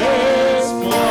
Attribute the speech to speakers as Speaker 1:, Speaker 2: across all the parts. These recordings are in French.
Speaker 1: Laisse-moi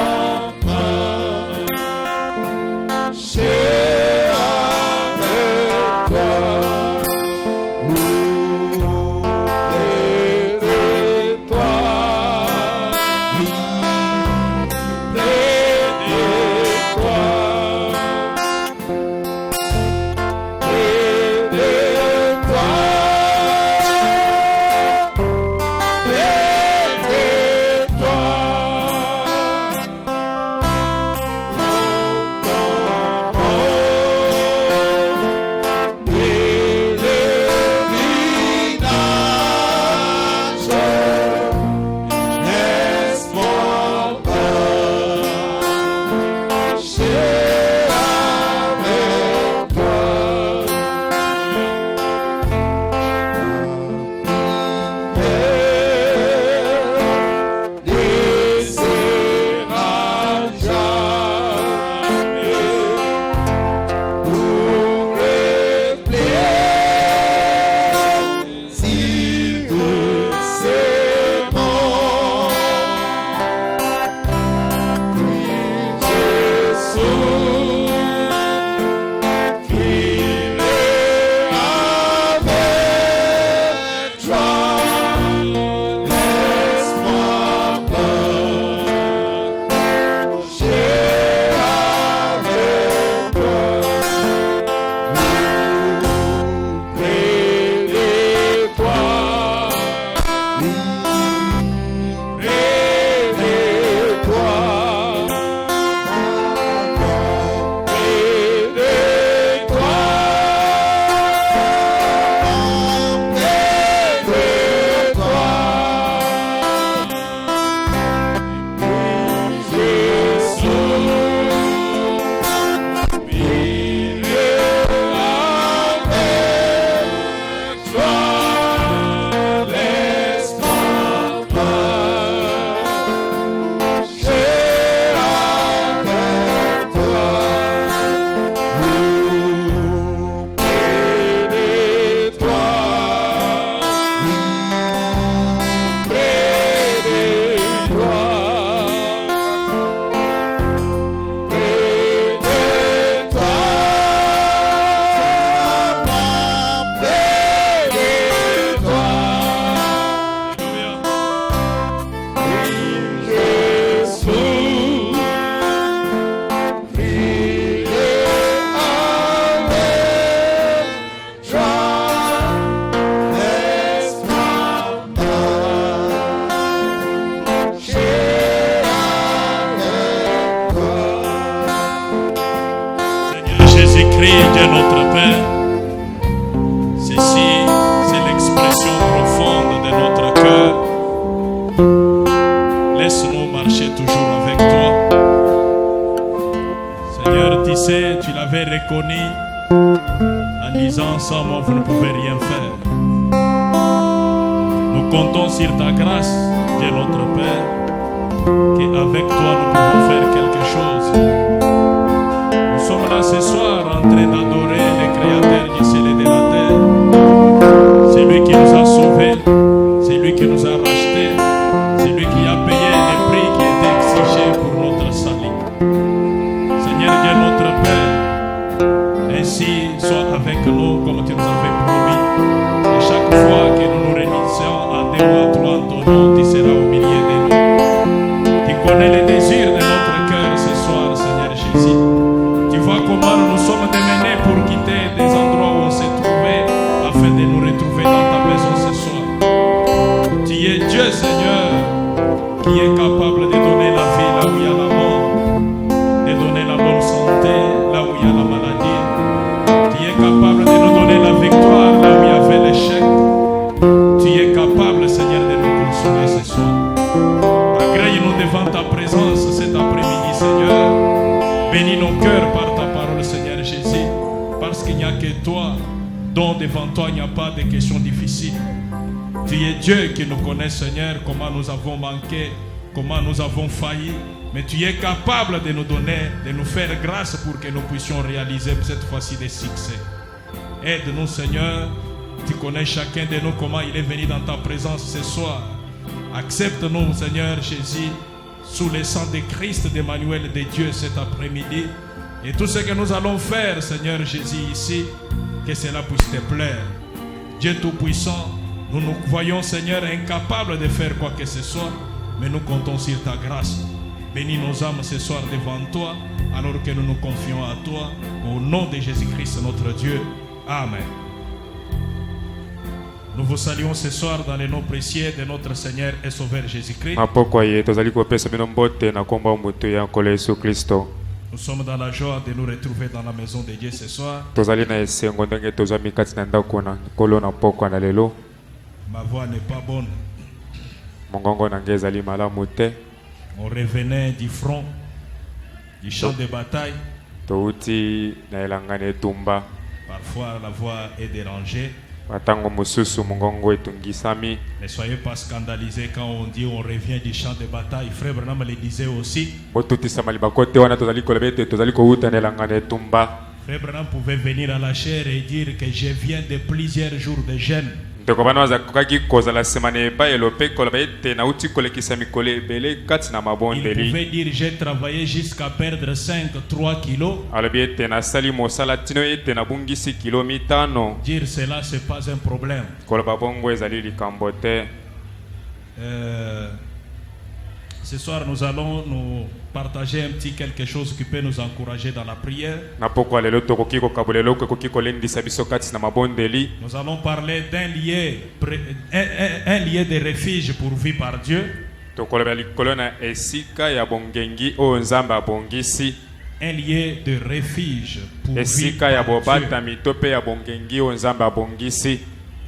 Speaker 1: Dieu notre Père, ceci c'est l'expression profonde de notre cœur. Laisse-nous marcher toujours avec toi. Seigneur, tu sais, tu l'avais reconnu en disant sans moi vous ne pouvez rien faire. Nous comptons sur ta grâce, Dieu notre Père, qu'avec toi nous pouvons faire quelque chose. Nous sommes là ce soir en train d'adorer le Créateur du ciel et de la terre. C'est lui qui nous a sauvés, c'est lui qui nous a rachetés, c'est lui qui a payé le prix qui était exigé pour notre salut. Seigneur Dieu notre Père, ainsi sois avec nous comme tu nous avais promis. Et chaque fois que nous nous réunissons à deux ou à trois en ton nom, tu seras au milieu de nous. Tu connais les désirs de notre cœur ce soir, Seigneur Jésus. Tu vois comment nous nous sommes démenés pour quitter des endroits où on s'est trouvé afin de nous retrouver dans ta maison ce soir. Tu es Dieu, Seigneur, qui est capable de donner la vie là où il y a la mort, de donner la bonne santé là où il y a la maladie. Tu es capable de nous donner la victoire là où il y avait l'échec. Tu es capable, Seigneur, de nous consoler ce soir. Agrée-nous devant ta présence cet après-midi, Seigneur. Bénis nos cœurs par ta parole, Seigneur Jésus, parce qu'il n'y a que toi, dont devant toi il n'y a pas de questions difficiles. Tu es Dieu qui nous connaît, Seigneur, comment nous avons manqué, comment nous avons failli, mais tu es capable de nous donner, de nous faire grâce pour que nous puissions réaliser cette fois-ci des succès. Aide-nous, Seigneur, tu connais chacun de nous comment il est venu dans ta présence ce soir. Accepte-nous, Seigneur Jésus, sous le sang de Christ, d'Emmanuel, de Dieu cet après-midi. Et tout ce que nous allons faire, Seigneur Jésus, ici, que cela puisse te plaire. Dieu Tout-Puissant, nous nous voyons, Seigneur, incapables de faire quoi que ce soit, mais nous comptons sur ta grâce. Bénis nos âmes ce soir devant toi, alors que nous nous confions à toi, au nom de Jésus-Christ, notre Dieu. Amen. Nous vous saluons ce soir dans le nom précieux de notre Seigneur et Sauveur Jésus-Christ. Nous sommes dans la joie de nous retrouver dans la maison de Dieu ce soir. Ma voix n'est pas bonne. On revenait du front, du champ de bataille. Parfois la voix est dérangée. Ne soyez pas scandalisés quand on dit on revient du champ de bataille. Frère Branham le disait aussi. Frère Branham pouvait venir à la chair et dire que je viens de plusieurs jours de jeûne. Il pouvait dire j'ai travaillé jusqu'à perdre 3 kilos. Dire cela c'est pas un problème. Ce soir, nous allons nous partager un petit quelque chose qui peut nous encourager dans la prière. Nous allons parler d'un lieu de refuge pourvu par Dieu. Un lieu de refuge pourvu par Dieu.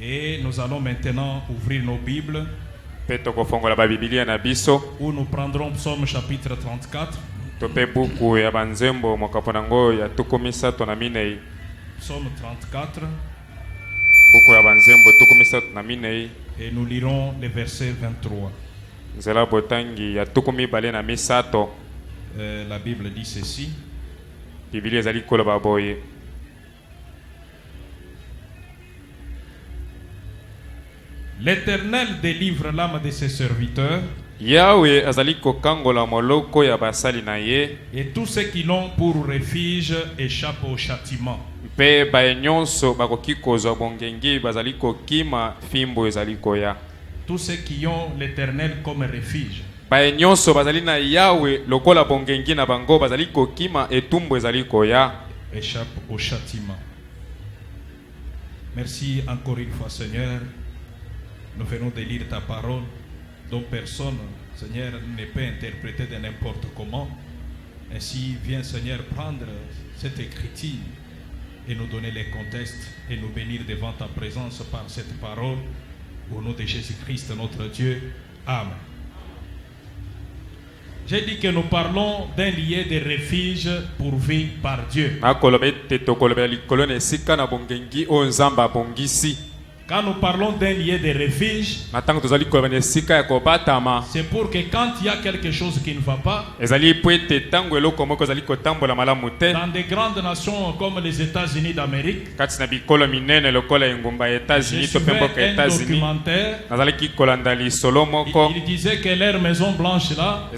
Speaker 1: Et nous allons maintenant ouvrir nos Bibles. Où nous prendrons Psaume chapitre 34. Psaume 34. Et nous lirons le verset 23. La Bible dit ceci. L'Éternel délivre l'âme de ses serviteurs. Et tous ceux qui l'ont pour refuge échappent au châtiment. Tous ceux qui ont l'Éternel comme refuge échappent au châtiment. Merci encore une fois, Seigneur. Nous venons de lire ta parole, dont personne, Seigneur, ne peut interpréter de n'importe comment. Ainsi, viens, Seigneur, prendre cette écriture et nous donner les contextes et nous bénir devant ta présence par cette parole. Au nom de Jésus-Christ, notre Dieu. Amen. J'ai dit que nous parlons d'un lieu de refuge pourvu par Dieu. Quand nous parlons d'un lieu de refuge, c'est pour que quand il y a quelque chose qui ne va pas, dans des grandes nations comme les États-Unis d'Amérique, j'ai vu un documentaire, il disait que leur Maison Blanche là,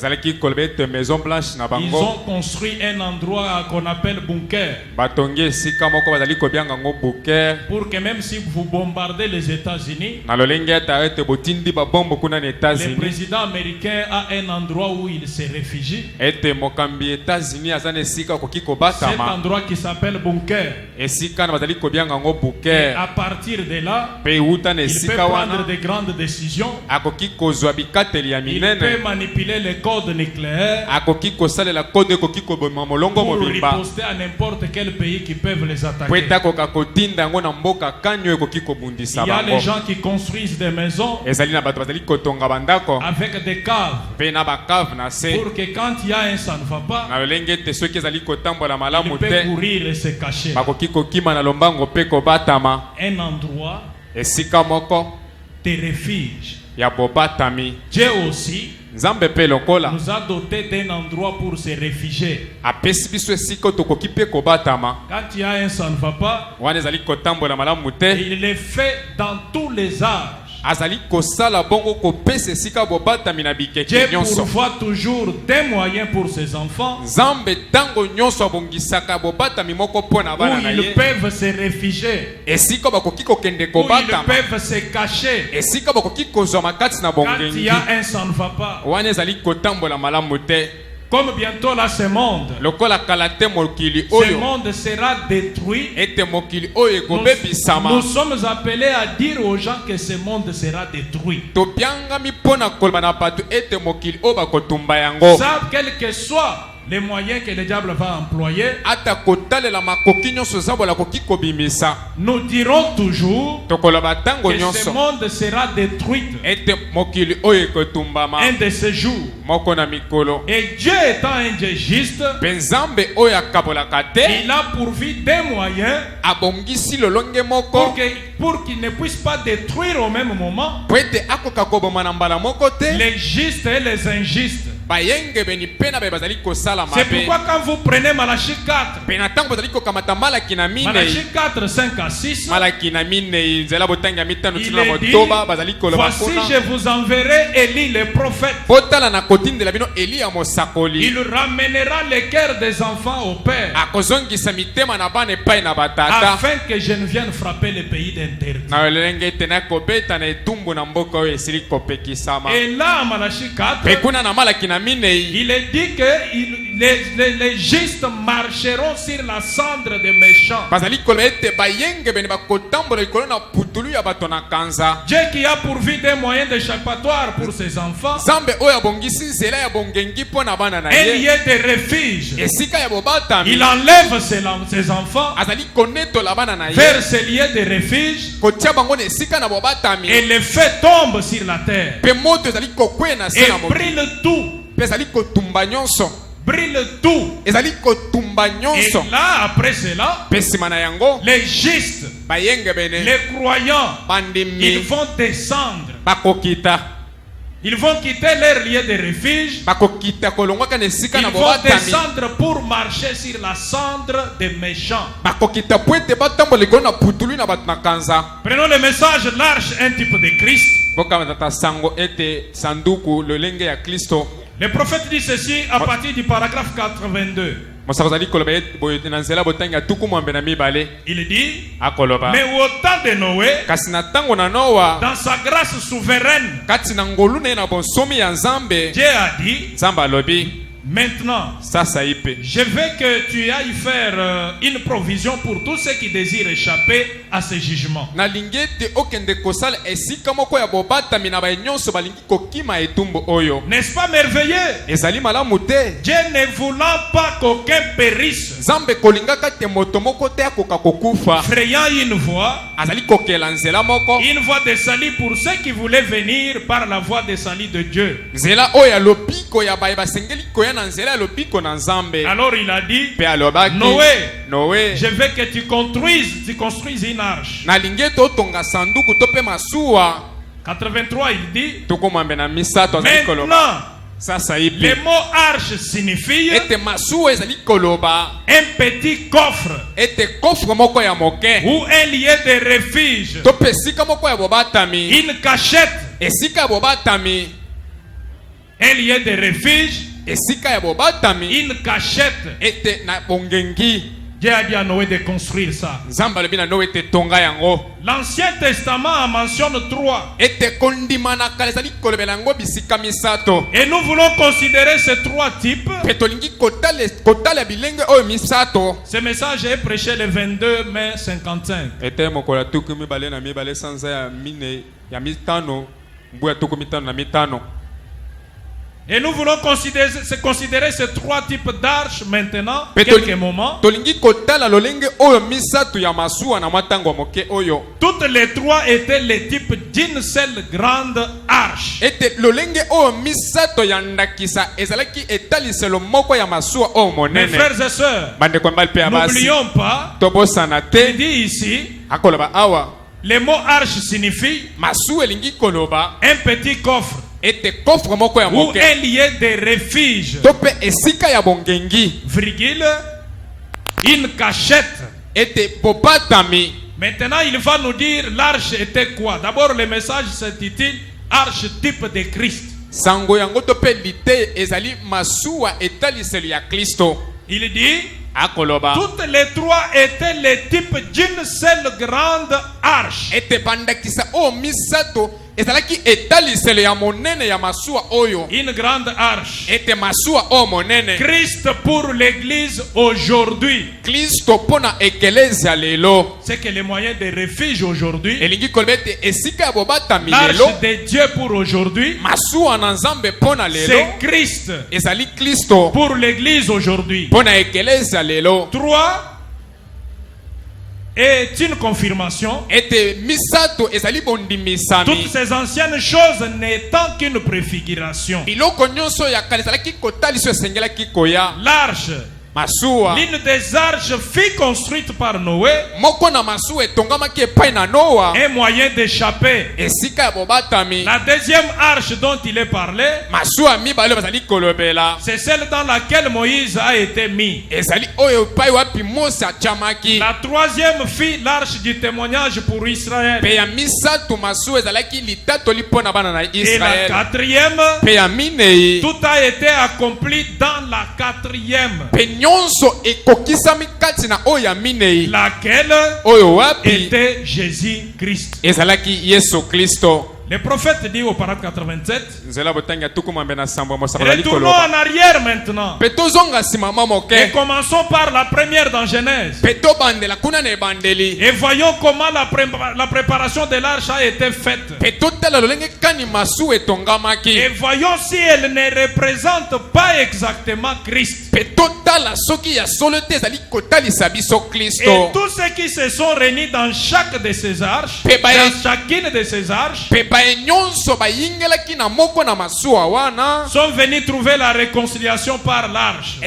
Speaker 1: ils ont construit un endroit qu'on appelle bunker, pour que même si vous bombardez les États-Unis, le président américain a un endroit où il se réfugie. Cet endroit qui s'appelle bunker. Et à partir de là, il peut prendre de grandes décisions. Il peut manipuler les codes nucléaires pour riposter à n'importe quel pays qui peuvent les attaquer. Il y a les gens qui construisent des maisons avec des caves pour que quand il y a un ça ne va pas, il peut courir et se cacher. Un endroit de refuge. Dieu aussi nous a doté d'un endroit pour se réfugier. Quand il y a un ça ne va pas, il le fait dans tous les âges. Dieu pourvoit toujours des moyens pour ses enfants où ils peuvent se réfugier, où ils peuvent se cacher quand il y a un ça ne va pas. Comme bientôt là ce monde sera détruit, nous sommes appelés à dire aux gens que ce monde sera détruit. Savent quel que soit les moyens que le diable va employer, nous dirons toujours que ce monde sera détruit un de ces jours. Et Dieu étant un Dieu juste, il a pourvu des moyens pour qu'il ne puisse pas détruire au même moment les justes et les injustes.
Speaker 2: C'est pourquoi quand vous prenez Malachie 4, Malachie 4, 5 à 6, il est dit, voici je vous enverrai Élie le prophète. Il ramènera le cœur des enfants au Père, afin que je ne vienne frapper les pays d'interdit. Et là, en Malachie 4, il est dit que les justes marcheront sur la cendre des méchants. Dieu qui a pourvu des moyens d'échappatoire pour ses enfants, un lieu de refuge. Il enlève ses enfants vers ce lieu de refuge, et le feu tombe sur la terre et brûle tout. Brûle tout. Et là, après cela, les justes, les croyants, ils vont descendre. Ils vont quitter leur lieu de refuge. Ils vont descendre pour marcher sur la cendre des méchants. Prenons le message, l'arche, un type de Christ. Le prophète dit ceci à partir du paragraphe 82. Il dit, mais au temps de Noé, dans sa grâce souveraine, Dieu a dit, maintenant, je veux que tu ailles faire une provision pour tous ceux qui désirent échapper à ce jugement. N'est-ce pas merveilleux? Dieu ne voulant pas qu'aucun périsse, frayant une voie de salut pour ceux qui voulaient venir par la voie de salut de Dieu. Alors il a dit, Noé, je veux que tu construises une arche. 83, il dit, maintenant, le mot arche signifie un petit coffre ou un lieu de refuge, une cachette, un lieu de refuge, une cachette. Dieu a dit à Noé de construire ça. L'Ancien Testament en mentionne 3. Et nous voulons considérer ces 3 types. Ce message est prêché le 22 mai 55. Et nous voulons considérer ces 3 types d'arches maintenant, quelques moments. Toutes les 3 étaient les types d'une seule grande arche. Mes frères et sœurs, n'oublions pas, il dit ici, le mot arche signifie un petit coffre ou un lieu de refuge, virgule, une cachette. Maintenant il va nous dire l'arche était quoi. D'abord le message s'intitule arche type de Christ. Il dit, toutes les 3 étaient les types d'une seule grande arche. Une grande arche. Christ pour l'église aujourd'hui. C'est que les moyens de refuge aujourd'hui. L'arche de Dieu pour aujourd'hui. C'est Christ pour l'église aujourd'hui. 3 est une confirmation. Toutes ces anciennes choses n'étant qu'une préfiguration. L'arche
Speaker 1: L'une des arches fut construite par Noé. Un moyen d'échapper. La deuxième arche dont il est parlé, c'est celle dans laquelle Moïse a été mis. La troisième fut l'arche du témoignage pour Israël. Et la quatrième, tout a été accompli dans la quatrième. Laquelle était Jésus-Christ. Le prophète dit au parade 87, retournons en arrière maintenant. Et commençons par la première dans Genèse. Et voyons comment la préparation de l'arche a été faite. Et voyons si elle ne représente pas exactement Christ. Et tous ceux qui se sont réunis dans chaque de ces arches, dans chacune de ces arches, sont venus trouver la réconciliation par l'arche.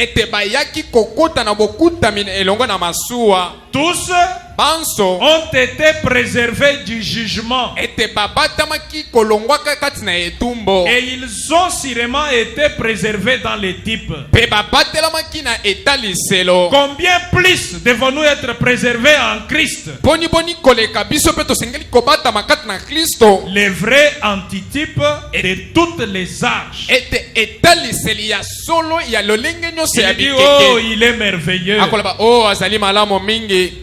Speaker 1: Tous ont été préservés du jugement. Et ils ont sûrement été préservés dans les types. Combien plus devons-nous être préservés en Christ? Les vrais antitypes de toutes les arches. Il dit, oh, il est merveilleux.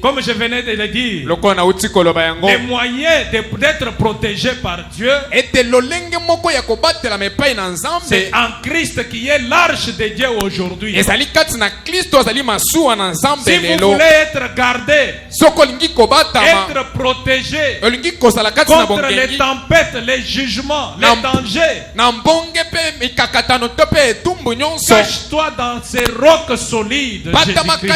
Speaker 1: Comme je venais de le dire, les moyens d'être protégé par Dieu, c'est en Christ qui est l'arche de Dieu aujourd'hui. Si vous voulez être gardé, être protégé contre les tempêtes, les jugements, les dangers, cache-toi dans ces rocs solides, Jésus-Christ.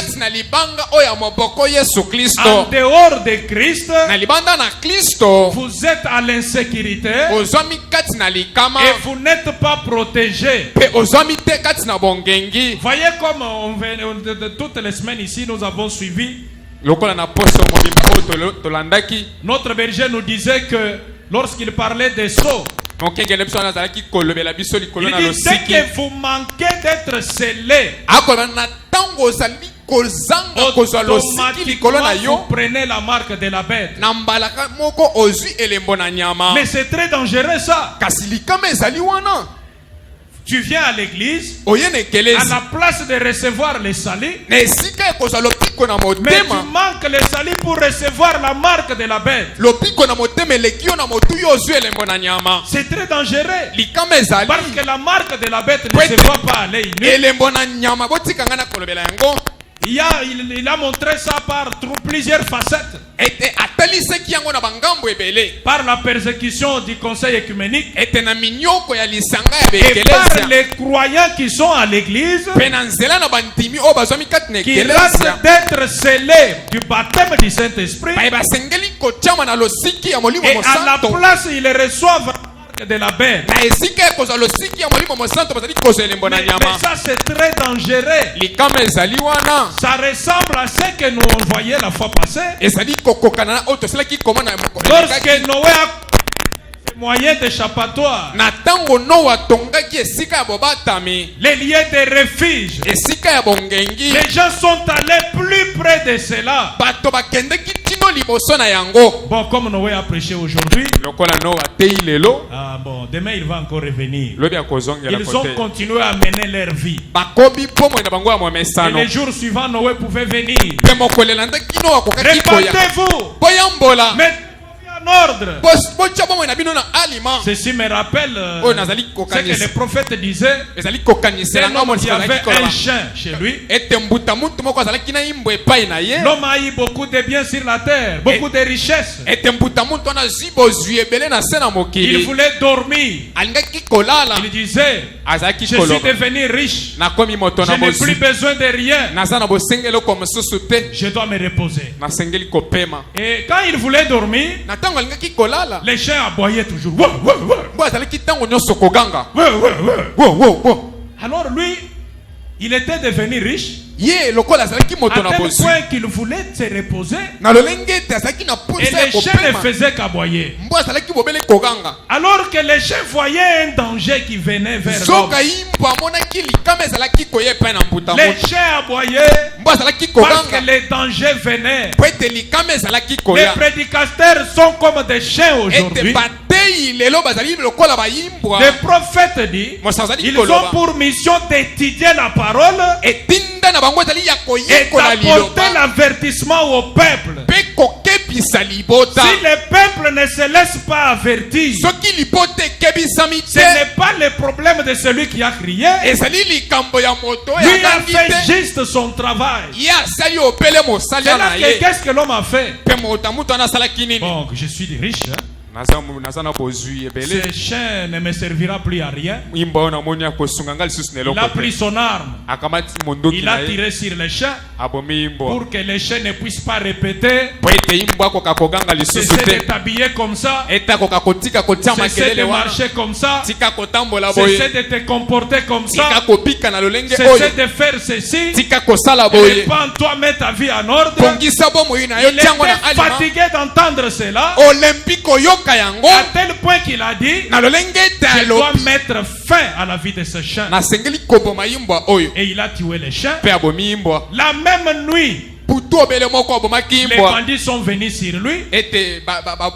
Speaker 1: En dehors de Christ, vous êtes à l'insécurité et vous n'êtes pas protégé. Voyez comme toutes les semaines ici nous avons suivi. Notre berger nous disait que lorsqu'il parlait des sceaux, il dit dès que vous manquez d'être scellé, automatiquement vous prenez la marque de la bête. Mais c'est très dangereux ça. Tu viens à l'église, à la place de recevoir les salis, mais tu manques les salis pour recevoir la marque de la bête. C'est très dangereux. Parce que la marque de la bête ne se voit pas à l'œil nu. Il a montré ça par plusieurs facettes. Par la persécution du conseil œcuménique et par les croyants qui sont à l'église, qui restent d'être scellés du baptême du Saint-Esprit, et à la place ils reçoivent de la bête. Mais ça c'est très dangereux. Ça ressemble à ce que nous on voyait la fois passée. Lorsque Noé a moyen d'échappatoire, les lieux de refuge, les gens sont allés plus près de cela. Bon, comme Noé a prêché aujourd'hui, demain il va encore revenir. Ils ont continué à mener leur vie. Et les jours suivants, Noé pouvait venir. Répandez-vous. En ordre. Ceci me rappelle ce que le prophète disait. Il y avait un chien chez lui. L'homme a eu beaucoup de biens sur la terre, beaucoup de richesses. Il voulait dormir. Il disait, je suis devenu riche, je n'ai plus besoin de rien, je dois me reposer. Et quand il voulait dormir, les chiens aboyaient toujours. Alors lui, il était devenu riche.
Speaker 2: Ye lokola azalaki moto na
Speaker 1: tel
Speaker 2: bozwi.
Speaker 1: point qu'il voulait se reposer.
Speaker 2: Na lolenge ete azalaki na
Speaker 1: Et
Speaker 2: posa ya
Speaker 1: les chiens ne
Speaker 2: kopema.
Speaker 1: faisaient qu'aboyer.
Speaker 2: Mbo azalaki bobele koganga.
Speaker 1: Alors que les chiens voyaient un danger qui venait vers l'homme.
Speaker 2: Zoka imbo amonaki likama ezalaki koye epai na mbuta
Speaker 1: Les
Speaker 2: moto.
Speaker 1: chiens aboyaient
Speaker 2: Mbo azalaki
Speaker 1: parce
Speaker 2: koganga.
Speaker 1: que les dangers venaient.
Speaker 2: Po ete likama ezalaki
Speaker 1: Les
Speaker 2: koya.
Speaker 1: prédicateurs sont comme des chiens aujourd'hui.
Speaker 2: Ete batei lelo bazali lokola bayimbwa.
Speaker 1: Les prophètes disent, ils ont pour mission d'étudier la parole
Speaker 2: etinda na bango ezali ya
Speaker 1: et
Speaker 2: koyekola
Speaker 1: d'apporter
Speaker 2: liloba.
Speaker 1: l'avertissement au peuple.
Speaker 2: Pe kokebisa libota.
Speaker 1: Si le peuple ne se laisse pas avertir,
Speaker 2: Soki libota ekebisami
Speaker 1: ce
Speaker 2: te.
Speaker 1: n'est pas le problème de celui qui a crié.
Speaker 2: Ezali likambo ya moto
Speaker 1: Lui
Speaker 2: ya
Speaker 1: a
Speaker 2: gangi
Speaker 1: fait
Speaker 2: te.
Speaker 1: juste son travail.
Speaker 2: Ye asali opele mosali
Speaker 1: C'est là
Speaker 2: na
Speaker 1: que
Speaker 2: ye.
Speaker 1: qu'est-ce que l'homme a fait?
Speaker 2: Pe moto mutu wana asalaki nini?
Speaker 1: Bon, je suis riche. Hein?
Speaker 2: Naza na bozwi ebele.
Speaker 1: Ce chien ne me servira plus à rien.
Speaker 2: Imba ona moni akosunga ngali susu na
Speaker 1: Il a
Speaker 2: eloko
Speaker 1: pris
Speaker 2: te.
Speaker 1: son arme.
Speaker 2: Akamati mondoki
Speaker 1: Il
Speaker 2: na
Speaker 1: a
Speaker 2: ye.
Speaker 1: tiré sur le chien
Speaker 2: Abomi imbo.
Speaker 1: pour que le chien ne puisse pas répéter.
Speaker 2: Po ete imbo akoka koganga lisusu
Speaker 1: Cesser
Speaker 2: te.
Speaker 1: de t'habiller comme ça.
Speaker 2: Ete akoka kotika kotia
Speaker 1: Cesser
Speaker 2: makelele
Speaker 1: de
Speaker 2: wana.
Speaker 1: marcher comme ça.
Speaker 2: Tika kotambola
Speaker 1: Cesser
Speaker 2: boye.
Speaker 1: de te comporter comme
Speaker 2: Tika
Speaker 1: ça.
Speaker 2: kopika na lolenge
Speaker 1: Cesser
Speaker 2: oyo.
Speaker 1: de faire ceci.
Speaker 2: Tika kosala boye.
Speaker 1: Répands-toi, mets ta vie en ordre.
Speaker 2: Kongisa bomoi na yo
Speaker 1: Il
Speaker 2: tiango na
Speaker 1: était
Speaker 2: alima.
Speaker 1: fatigué d'entendre cela.
Speaker 2: Olympique oyoka yango.
Speaker 1: À tel point qu'il a dit,
Speaker 2: Na lolenge
Speaker 1: je dois
Speaker 2: talo.
Speaker 1: mettre fin à la vie de ce chien.
Speaker 2: Na sengeli koboma imbwa oyo.
Speaker 1: Et il a tué le chien.
Speaker 2: Pe abomi imbwa.
Speaker 1: La même nuit,
Speaker 2: Putu obele moko abomaki
Speaker 1: les
Speaker 2: imbwa.
Speaker 1: bandits sont venus sur lui
Speaker 2: Ete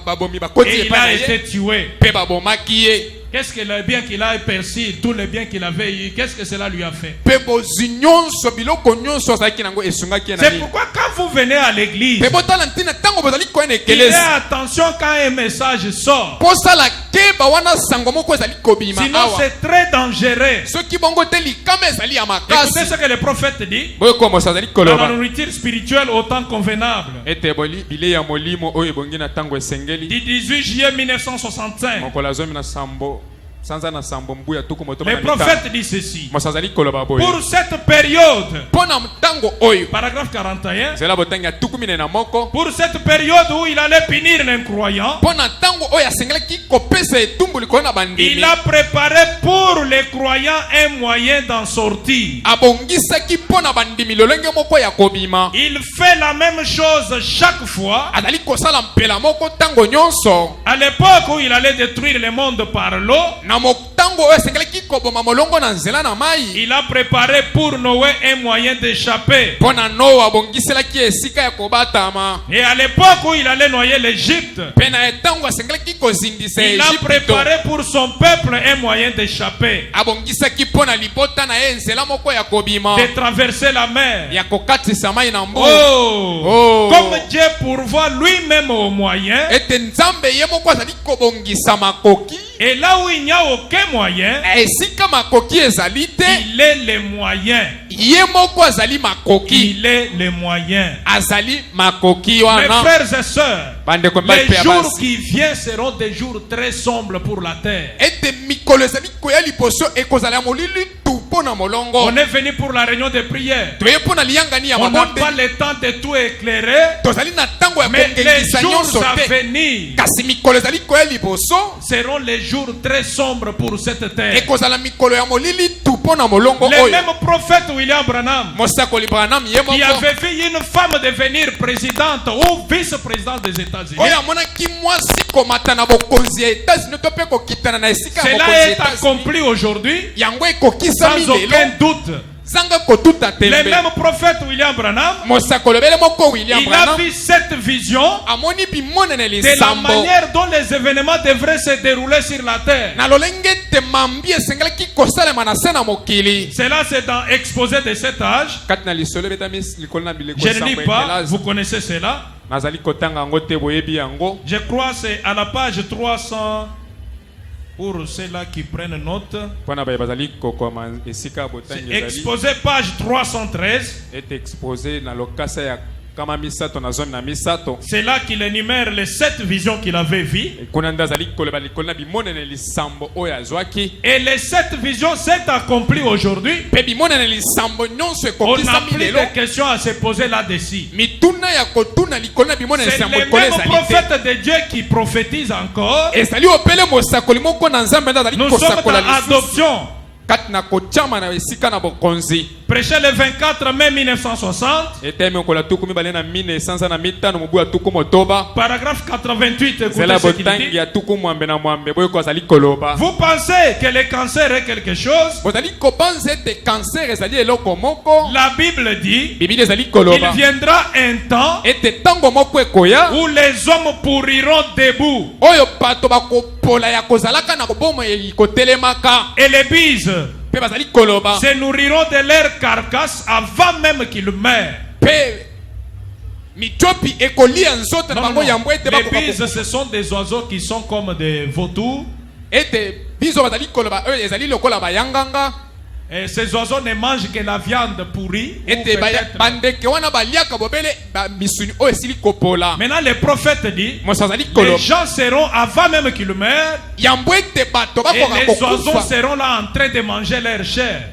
Speaker 2: babomi bakoti
Speaker 1: et il
Speaker 2: epai na
Speaker 1: a
Speaker 2: ye.
Speaker 1: été tué.
Speaker 2: Pe babomaki ye.
Speaker 1: Qu'est-ce que le bien qu'il a perçu, tout le bien qu'il avait eu, qu'est-ce que cela lui a fait?
Speaker 2: Pe bozwi nyonso biloko nyonso azalaki nango esungaki ye na
Speaker 1: C'est
Speaker 2: nini.
Speaker 1: pourquoi quand vous venez à l'église,
Speaker 2: Pe botala ntina ntango bozali koyena
Speaker 1: faites
Speaker 2: ekelesi.
Speaker 1: attention quand un message sort.
Speaker 2: Posala keba wana sango moko ezali kobima
Speaker 1: Sinon
Speaker 2: awa.
Speaker 1: c'est très dangereux.
Speaker 2: Soki bongo te likama ezali ya
Speaker 1: Écoutez
Speaker 2: makasi.
Speaker 1: ce que le prophète dit.
Speaker 2: Boyo komo azali
Speaker 1: Dans
Speaker 2: koloba.
Speaker 1: la nourriture spirituelle au temps convenable.
Speaker 2: Ete bile ya molimo oyo ebongi na ntango esengeli.
Speaker 1: Du 18 juillet 1965.
Speaker 2: Mokolo azomi na sambo. Sanza na sambo mbuya tuku moto
Speaker 1: Le prophète dit ceci.
Speaker 2: Mosazali koloba boyo.
Speaker 1: Pour cette période,
Speaker 2: Pona mtango oyo.
Speaker 1: paragraphe 41,
Speaker 2: Zela botanga ya tuku mine na moko.
Speaker 1: pour cette période où il allait punir l'incroyant,
Speaker 2: Pona ntango oyo asengelaki kopesa etumbu likolo na bandimi.
Speaker 1: il a préparé pour les croyants un moyen d'en sortir.
Speaker 2: Abongisaki pona bandimi lolenge moko ya kobima.
Speaker 1: Il fait la même chose chaque fois.
Speaker 2: Azali kosala mpela moko tango nyonso.
Speaker 1: À l'époque où il allait détruire le monde par l'eau,
Speaker 2: Na motango oyo asengelaki koboma molongo na nzela na mai.
Speaker 1: il a préparé pour Noé un moyen d'échapper.
Speaker 2: Pona Noa abongiselaki esika ya kobatama.
Speaker 1: Et à l'époque où il allait noyer l'Égypte,
Speaker 2: Pena etango asengelaki kozindisa
Speaker 1: il a
Speaker 2: Egypte.
Speaker 1: préparé pour son peuple un moyen d'échapper,
Speaker 2: Abongisaki pona libota na ye nzela moko ya kobima.
Speaker 1: de traverser la mer.
Speaker 2: Ya kokatisa mai na mbu.
Speaker 1: Oh, comme Dieu pourvoit lui-même aux moyens,
Speaker 2: Ete nzambe ye moko azali kobongisa makoki.
Speaker 1: et là où il n'y a aucun moyen,
Speaker 2: Esika makoki ezali te.
Speaker 1: il est le moyen.
Speaker 2: Ye moko azali makoki.
Speaker 1: Il est le moyen.
Speaker 2: Azali makoki
Speaker 1: Mes
Speaker 2: wana.
Speaker 1: frères et sœurs,
Speaker 2: Bande ko mbali
Speaker 1: les
Speaker 2: pe ya
Speaker 1: jours
Speaker 2: basi.
Speaker 1: qui viennent seront des jours très sombres pour la terre.
Speaker 2: Ete mikolo ezali koya liboso ekozala ya molili tu pona molongo.
Speaker 1: On est venu pour la réunion de prière.
Speaker 2: Toye pona liyangani ya
Speaker 1: On n'a
Speaker 2: mabonde.
Speaker 1: pas le temps de tout éclairer,
Speaker 2: Tozali na tango ya
Speaker 1: mais les
Speaker 2: kokengisa
Speaker 1: jours
Speaker 2: nyonso
Speaker 1: à
Speaker 2: te.
Speaker 1: venir
Speaker 2: Kasi mikolo ezali koya liboso.
Speaker 1: seront les jours très sombres pour cette terre.
Speaker 2: Ekozala mikolo ya molili tu pona molongo
Speaker 1: Le
Speaker 2: oyo.
Speaker 1: même prophète William Branham,
Speaker 2: Mosakoli Branham ye
Speaker 1: qui
Speaker 2: moko.
Speaker 1: avait vu une femme devenir présidente ou vice-présidente des États-Unis,
Speaker 2: Oyo amonaki mwasi komata na bokonzi ya États-Unis to pe kokitana na esika ya
Speaker 1: cela
Speaker 2: bokonzi ya
Speaker 1: est
Speaker 2: États-Unis.
Speaker 1: accompli aujourd'hui
Speaker 2: Yango ekokisami
Speaker 1: sans aucun
Speaker 2: lelo.
Speaker 1: doute.
Speaker 2: Zanga kotuta
Speaker 1: Le
Speaker 2: tembe.
Speaker 1: même prophète William Branham,
Speaker 2: Mosakolobele moko William
Speaker 1: il a
Speaker 2: Branham.
Speaker 1: vu cette vision
Speaker 2: Amoni bimonene
Speaker 1: de la
Speaker 2: lisambo.
Speaker 1: manière dont les événements devraient se dérouler sur la terre.
Speaker 2: Na lolenge te mambi esengelaki kosalema na se na mokili.
Speaker 1: Cela c'est dans Exposé de cet âge.
Speaker 2: Kati na lisolo betami likolo na bileko
Speaker 1: Je ne lis
Speaker 2: sambo
Speaker 1: pas,
Speaker 2: ekelaz.
Speaker 1: vous connaissez cela.
Speaker 2: Nazali kotanga yango te boyebi yango.
Speaker 1: Je crois que c'est à la page 300 pour ceux-là qui prennent note.
Speaker 2: Pona ba bazali kokoma esika botangi ezali.
Speaker 1: Exposé page 313.
Speaker 2: Ete exposé na lokasa ya kama misato na zone na misato.
Speaker 1: C'est là qu'il énumère les 7 visions qu'il avait vues.
Speaker 2: Kuna ndazali koloba likolo na bimonene lisambo oyo azwaki.
Speaker 1: Et les 7 visions s'est accomplies aujourd'hui.
Speaker 2: Pe bimonene lisambo nyonso
Speaker 1: On n'a
Speaker 2: ekokisami
Speaker 1: plus
Speaker 2: lelo.
Speaker 1: de questions à se poser là-dessus.
Speaker 2: Mituna ya kotuna likolo na bimonene
Speaker 1: C'est le
Speaker 2: lisambo
Speaker 1: même
Speaker 2: ekolo ezali te.
Speaker 1: prophète de Dieu qui prophétise encore.
Speaker 2: Ezali opele mosakoli moko na nzambe ndazali
Speaker 1: Nous sommes
Speaker 2: kosakola
Speaker 1: dans
Speaker 2: lisusu.
Speaker 1: adoption.
Speaker 2: Kati na kochama na esika na bokonzi.
Speaker 1: Prêché le 24 mai 1960. Paragraphe 88. Écoutez ce qu'il dit. Vous pensez que le cancer est quelque chose? La Bible dit il viendra un temps où les hommes pourriront debout. Et les bises se nourriront de leur carcasse avant même qu'ils meurent. Les bises, ce sont des oiseaux qui sont comme des vautours. Et ces oiseaux ne mangent que la viande pourrie. Maintenant, le prophète dit les gens seront, avant même qu'ils meurent, et les oiseaux seront là en train de manger leur chair.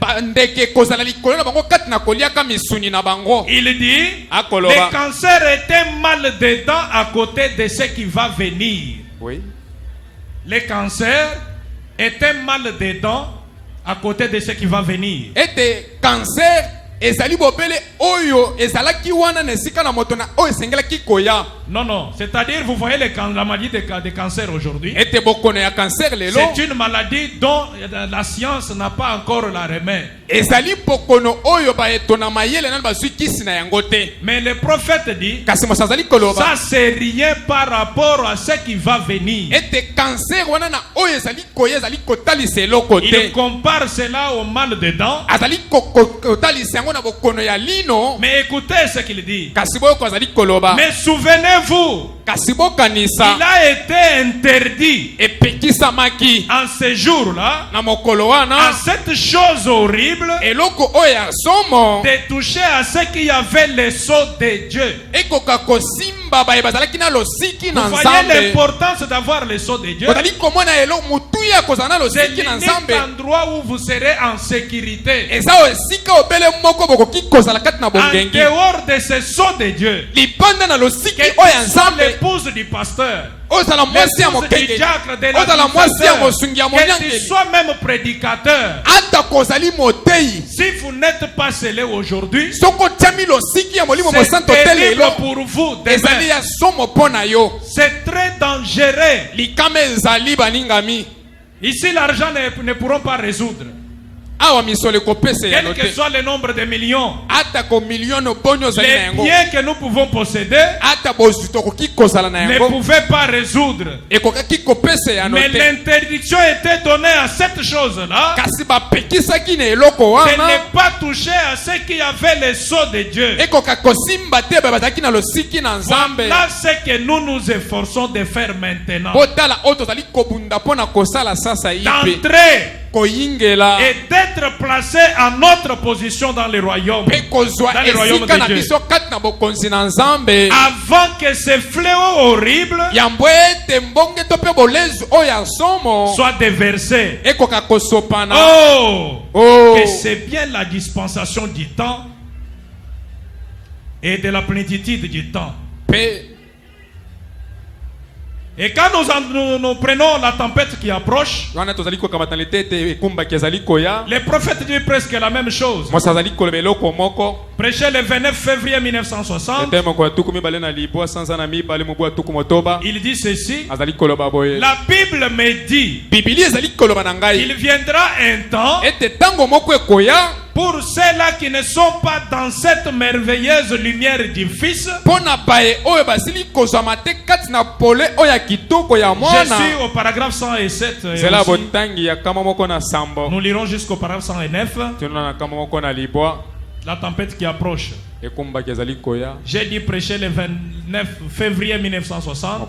Speaker 1: Il dit le cancer est un mal dedans à côté de ce qui va venir. Oui. Le cancer est un mal dedans à côté de ce qui va venir.
Speaker 2: Et cancer ezali bopele oyo ezalaki wana nesika na moto na oyo sengelaki koya.
Speaker 1: Non, c'est-à-dire vous voyez la maladie de cancer aujourd'hui.
Speaker 2: C'est
Speaker 1: une maladie dont la science n'a pas encore la remède. Mais le prophète dit ça c'est rien par rapport à ce qui va venir. Il compare cela au mal dedans. Mais écoutez ce qu'il dit. Mais souvenez-vous, il a été interdit en ce jour-là, à cette chose horrible, de toucher à ce qui y avait le sceau de Dieu. Vous voyez l'importance d'avoir le sceau de Dieu. C'est l'unique endroit où vous serez en sécurité. En dehors de ce sceau de Dieu, soit l'épouse du pasteur, l'épouse du diacre, de l'administrateur, que tu sois même prédicateur, si vous n'êtes pas scellé aujourd'hui, c'est terrible pour vous demain. C'est très dangereux. Ici l'argent ne pourront pas résoudre. Quel que soit le nombre de millions, les biens que nous pouvons posséder ne pouvaient pas résoudre. Mais l'interdiction était donnée à cette chose-là, de ne pas toucher à ce qui avait le sceau de Dieu. Voilà ce que nous nous efforçons de faire maintenant. D'entrer et d'être placé à notre position dans le royaume, de Dieu, avant que ce fléau horrible soit déversé. Que c'est bien la dispensation du temps et de la plénitude du temps. Et quand nous prenons la tempête qui approche, les prophètes disent presque la même chose. Prêché le 29 février 1960, il dit ceci: la Bible me dit qu'il viendra un temps pour ceux-là qui ne sont pas dans cette merveilleuse lumière du Fils. Je suis au paragraphe 107. Nous lirons jusqu'au paragraphe 109. La tempête qui approche. J'ai dit prêcher le 29 février 1960.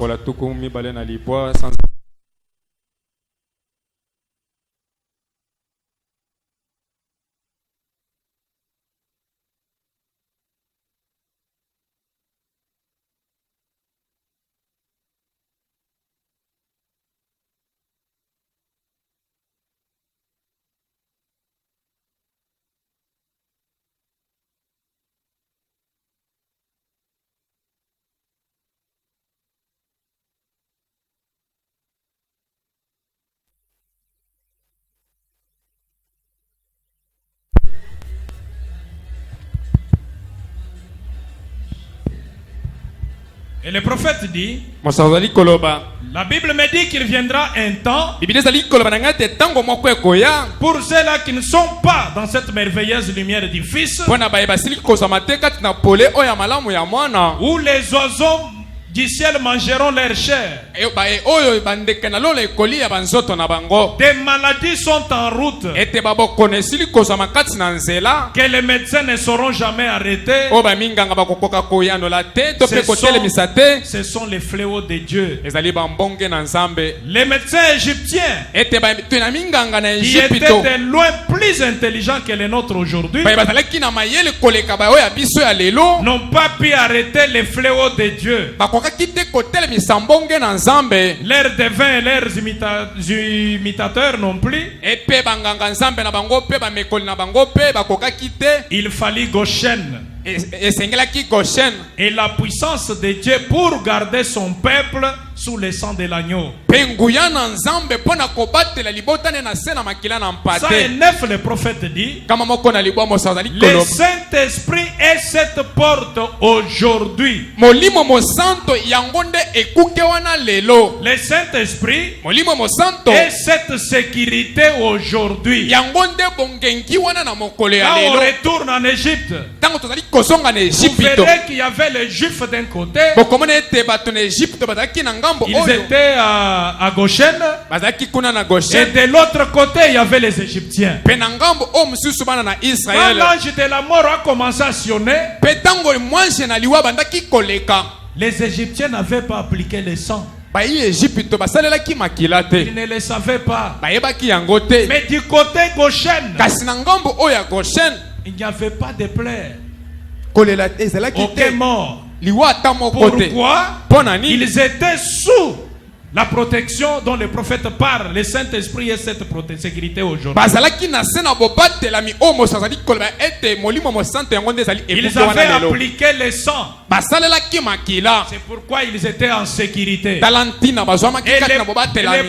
Speaker 1: Et le prophète dit, la Bible me dit qu'il viendra un temps pour ceux-là qui ne sont pas dans cette merveilleuse lumière du Fils, où les oiseaux du ciel mangeront leur chair. Des maladies sont en route que les médecins ne sauront jamais arrêter. Ce sont les fléaux de Dieu. Les médecins égyptiens, qui étaient de loin plus intelligents que les nôtres aujourd'hui, n'ont pas pu arrêter les fléaux de Dieu. Leurs devins et leurs imitateurs non plus. Il fallut Goshen. Et la puissance de Dieu pour garder son peuple sous le sang de l'agneau. Ça, et 9, le prophète dit, le Saint-Esprit est cette porte aujourd'hui. Le Saint-Esprit est cette sécurité aujourd'hui. Quand on retourne en Égypte, vous verrez qu'il y avait les Juifs d'un côté. Ils étaient à Goshen. Et de l'autre côté, il y avait les Égyptiens. Quand l'ange de la mort a commencé à sonner, les Égyptiens n'avaient pas appliqué le sang. Ils ne le savaient pas. Mais du côté Goshen, il n'y avait pas de plaies. Aucun mort. Pourquoi? Ils étaient sous la protection dont le prophète parle. Le Saint-Esprit est cette sécurité aujourd'hui. Ils avaient appliqué le sang. C'est pourquoi ils étaient en sécurité. Et le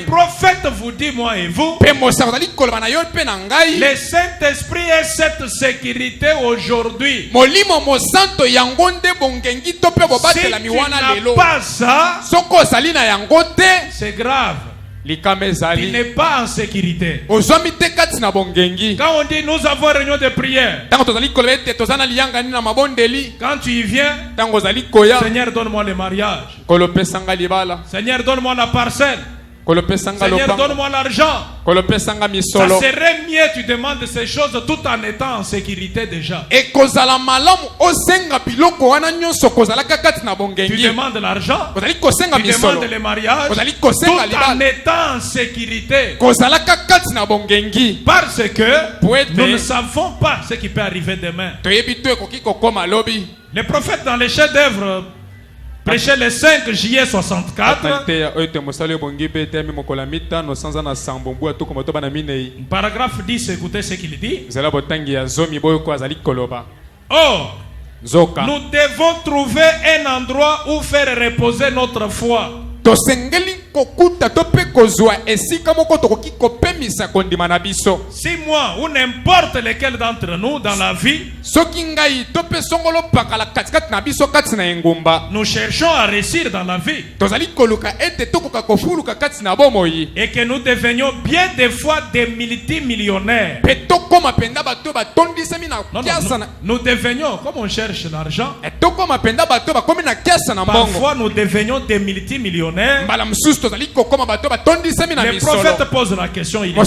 Speaker 1: prophète vous dit, moi et vous, le Saint-Esprit est cette sécurité aujourd'hui. Si tu n'as pas ça, c'est grave. Tu n'es pas en sécurité. Quand on dit nous avons réunion de prière, quand tu y viens, Seigneur donne-moi le mariage, Seigneur donne-moi la parcelle, Seigneur donne-moi l'argent. Ça serait mieux tu demandes ces choses tout en étant en sécurité déjà. Tu demandes l'argent, tu demandes le mariage tout en étant en sécurité. Parce que nous ne savons pas ce qui peut arriver demain. Le prophète dans les chefs-d'œuvre prêchait le 5 juillet 64. Paragraphe 10, écoutez ce qu'il dit. Oh, nous devons trouver un endroit où faire reposer notre foi. Si moi ou n'importe lequel d'entre nous dans la vie, nous cherchons à réussir dans la vie et que nous devenions bien des fois des multimillionnaires, nous devenions, comme on cherche l'argent, parfois nous devenions des multimillionnaires. Le prophète pose la question, il dit,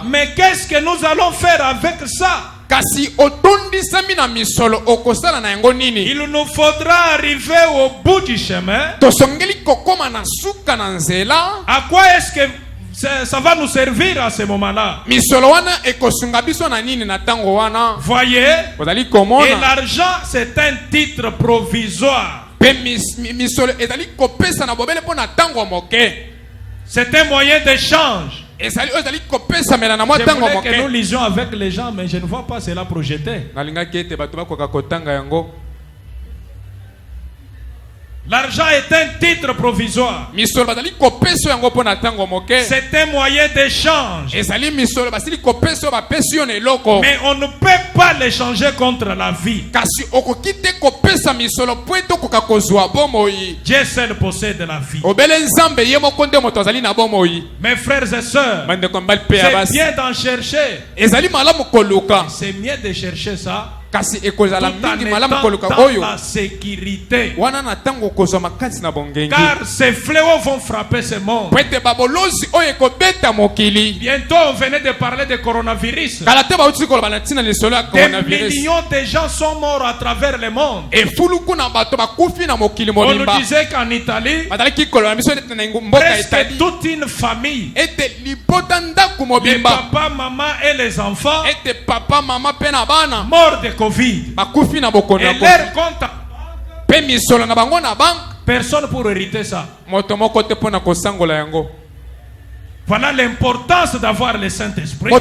Speaker 1: mais qu'est-ce que nous allons faire avec ça? Il nous faudra arriver au bout du chemin. À quoi est-ce que ça va nous servir à ce moment-là? Voyez, et l'argent c'est un titre provisoire. C'est un moyen d'échange. Je voulais que nous lisions avec les gens, mais je ne vois pas cela projeté. L'argent est un titre provisoire. C'est un moyen d'échange. Mais on ne peut pas l'échanger contre la vie. Dieu seul possède la vie. Mes frères et sœurs, c'est bien d'en chercher. C'est mieux de chercher ça. Tout en étant dans la sécurité. Car ces fléaux vont frapper ce monde. Bientôt on venait de parler de coronavirus. Des millions de gens sont morts à travers le monde. On nous disait qu'en Italie, presque toute une famille, les papas, maman et les enfants, morts de Covid. Et leur compte, personne pour hériter ça. Voilà l'importance d'avoir le Saint-Esprit.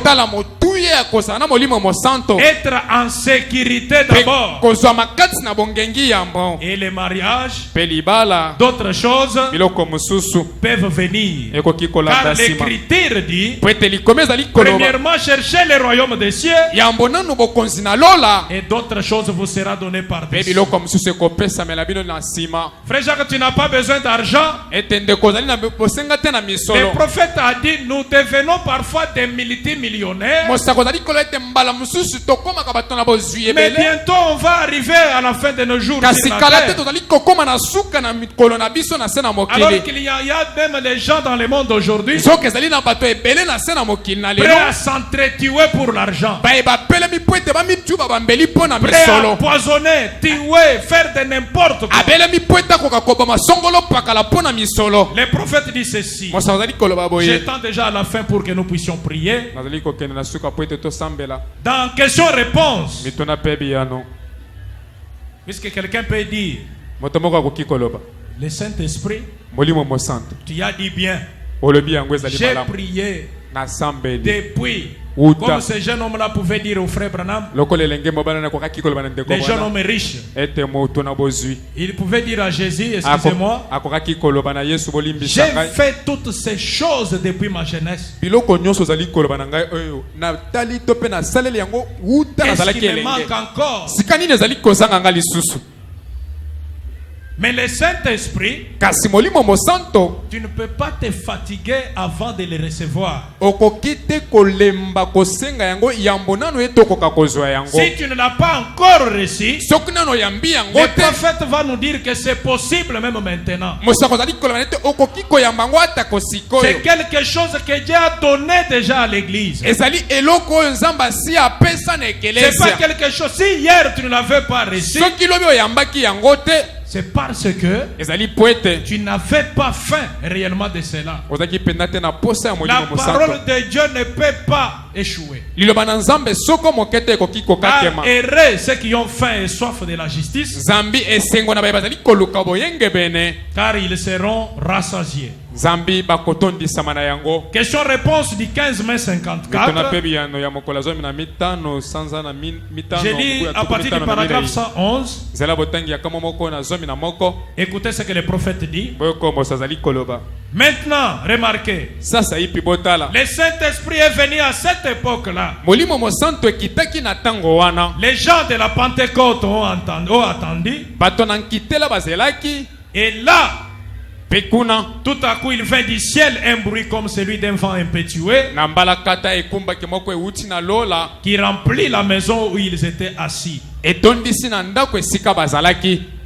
Speaker 1: Être en sécurité d'abord. Et les mariages, d'autres choses peuvent venir. Car l'Écriture dit, premièrement, cherchez le royaume des cieux. Et d'autres choses vous seront données par dessus. Frère Jacques, tu n'as pas besoin d'argent. Le prophète a dit, nous devenons parfois des multimillionnaires. Mais bientôt on va arriver à la fin de nos jours. Alors qu'il y a même des gens dans le monde aujourd'hui prêts à s'entretuer pour l'argent, prêts à empoisonner, tuer, faire de n'importe quoi. Le prophète dit ceci: j'étends déjà à la fin pour que nous puissions prier. Dans question-réponse, puisque quelqu'un peut dire, le Saint-Esprit, tu as dit bien, j'ai prié depuis. Comme ce jeune homme-là pouvait dire au frère Branham, les jeunes hommes riches, il pouvait dire à Jésus, excusez-moi, j'ai fait toutes ces choses depuis ma jeunesse. Est-ce qu'il me manque encore? Mais le Saint-Esprit, tu ne peux pas te fatiguer avant de le recevoir. Si tu ne l'as pas encore reçu, le prophète va nous dire que c'est possible même maintenant. C'est quelque chose que Dieu a donné déjà à l'église. C'est pas quelque chose. Si hier tu ne l'avais pas reçu, c'est parce que tu n'avais pas faim réellement de cela. La parole de Dieu ne peut pas échouer. Heureux ceux qui ont faim et soif de la justice, car ils seront rassasiés. Question-réponse du 15 mai 54. J'ai lu à partir du paragraphe 111. Écoutez ce que le prophète dit. Maintenant, remarquez, le Saint-Esprit est venu à cette époque-là. Les gens de la Pentecôte ont attendu. Et là, tout à coup, il vint du ciel un bruit comme celui d'un vent impétueux qui remplit la maison où ils étaient assis.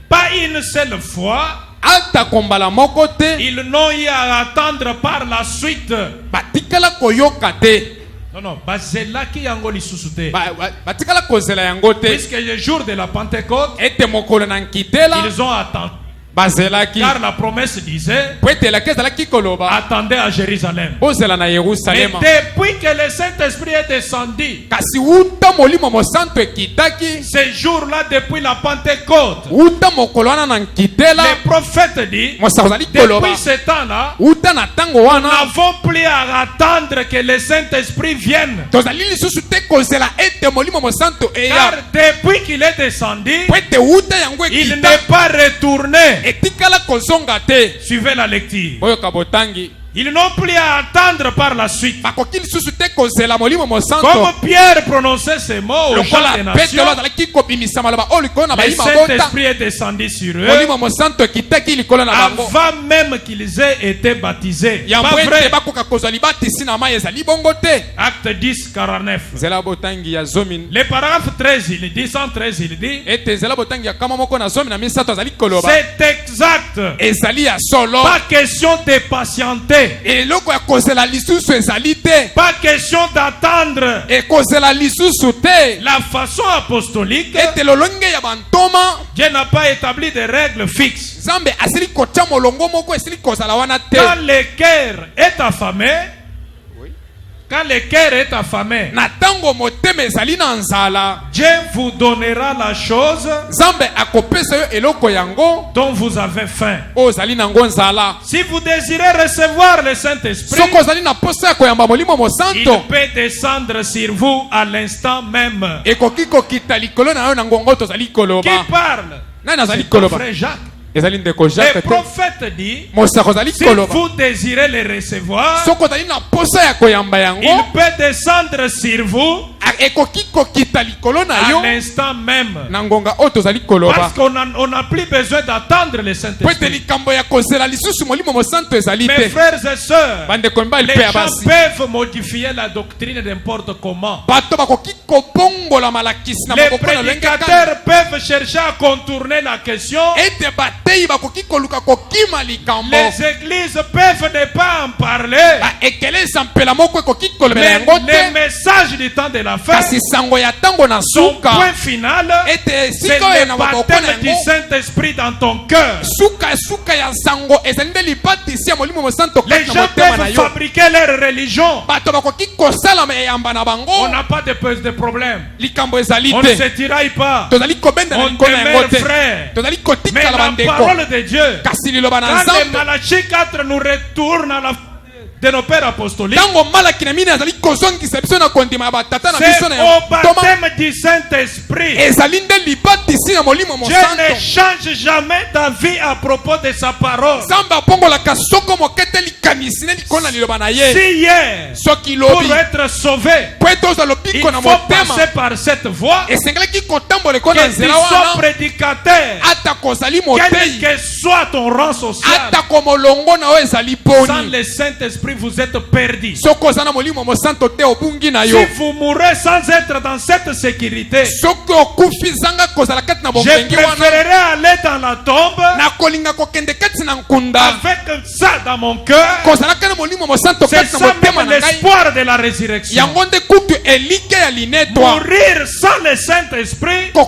Speaker 1: Pas une seule fois, ils n'ont eu à attendre par la suite. Non, puisque le jour de la Pentecôte, ils ont attendu. Car la promesse disait, attendez à Jérusalem. Et depuis que le Saint-Esprit est descendu, ce jour-là, depuis la Pentecôte, le prophète dit, depuis ce temps-là, nous n'avons plus à attendre que le Saint-Esprit vienne. Car depuis qu'il est descendu, il n'est pas retourné. Suivez la lecture. Ils n'ont plus à attendre par la suite. Comme Pierre prononçait ces mots aux gens des nations, le Saint-Esprit est descendu sur eux avant même qu'ils aient été baptisés. Pas vrai? Acte 10, 49. Les paragraphes 13, il dit, 113, il dit, c'est exact. Pas question de patienter. Pas question d'attendre. La façon apostolique, Dieu n'a pas établi de règles fixes. Quand le cœur est affamé, Dieu vous donnera la chose dont vous avez faim. Si vous désirez recevoir le Saint-Esprit, il peut descendre sur vous à l'instant même. Qui parle? C'est ton frère Jacques. Le prophète dit, si vous désirez les recevoir, il peut descendre sur vous à l'instant même. Parce qu'on n'a plus besoin d'attendre le Saint-Esprit. Mes frères et sœurs, les gens peuvent modifier la doctrine n'importe comment. Les prédicateurs peuvent chercher à contourner la question. Les églises peuvent ne pas en parler. Mais les messages du temps de la fin, son point final, c'est le baptême du Saint-Esprit dans ton cœur. Les gens peuvent fabriquer leur religion. On n'a pas de problème. On ne se tiraille pas. On demeure frère. Mais la parole de Dieu, quand le Malachie 4 nous retourne à la de nos pères apostoliques, c'est au baptême du Saint-Esprit. Dieu ne change jamais ta vie à propos de sa parole. Si hier, pour être sauvé, il faut passer par cette voie, que tu sois prédicateur, quel que soit ton rang social, sans le Saint-Esprit, vous êtes perdu. Si vous mourrez sans être dans cette sécurité, je préférerais aller dans la tombe avec ça dans mon cœur. C'est ça même l'espoir de la résurrection. Mourir sans le Saint-Esprit, tu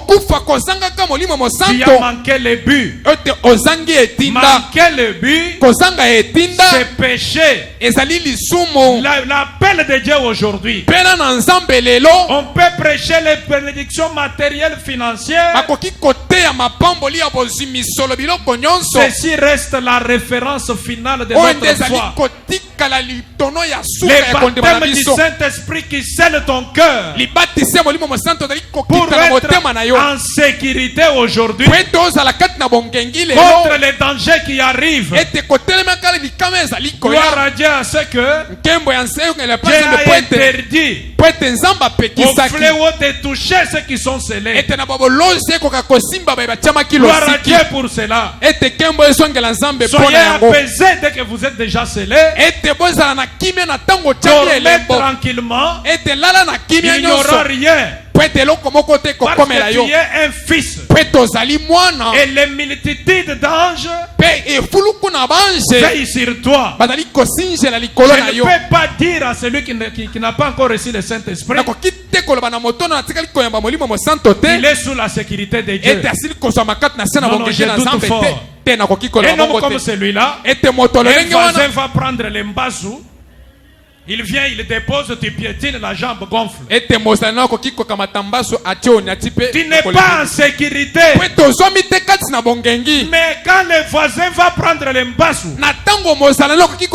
Speaker 1: as manqué le but. Manquer le but, c'est péché. L'appel de Dieu aujourd'hui, on peut prêcher les bénédictions matérielles financières. Ceci reste la référence finale de notre foi. Le baptême du Saint-Esprit qui scelle ton cœur pour être en sécurité aujourd'hui contre les dangers qui arrivent. Gloire à Dieu à ce que Dieu a interdit au fléau de toucher ceux qui sont scellés. Gloire à Dieu pour cela. Soyez apaisés dès que vous êtes déjà scellés. Dormez tranquillement. Il n'y aura rien. Parce que tu es un fils. Et les multitudes d'anges veillent sur toi. Je ne peux pas dire à celui qui n'a pas encore reçu le Saint-Esprit, il est sous la sécurité de Dieu. Non, je doute fort. Un homme comme celui-là, un voisin va prendre les mbazou Il vient, il dépose, tu piétines, la jambe gonfle. Tu n'es pas en sécurité. Mais quand le voisin va prendre le mbassou,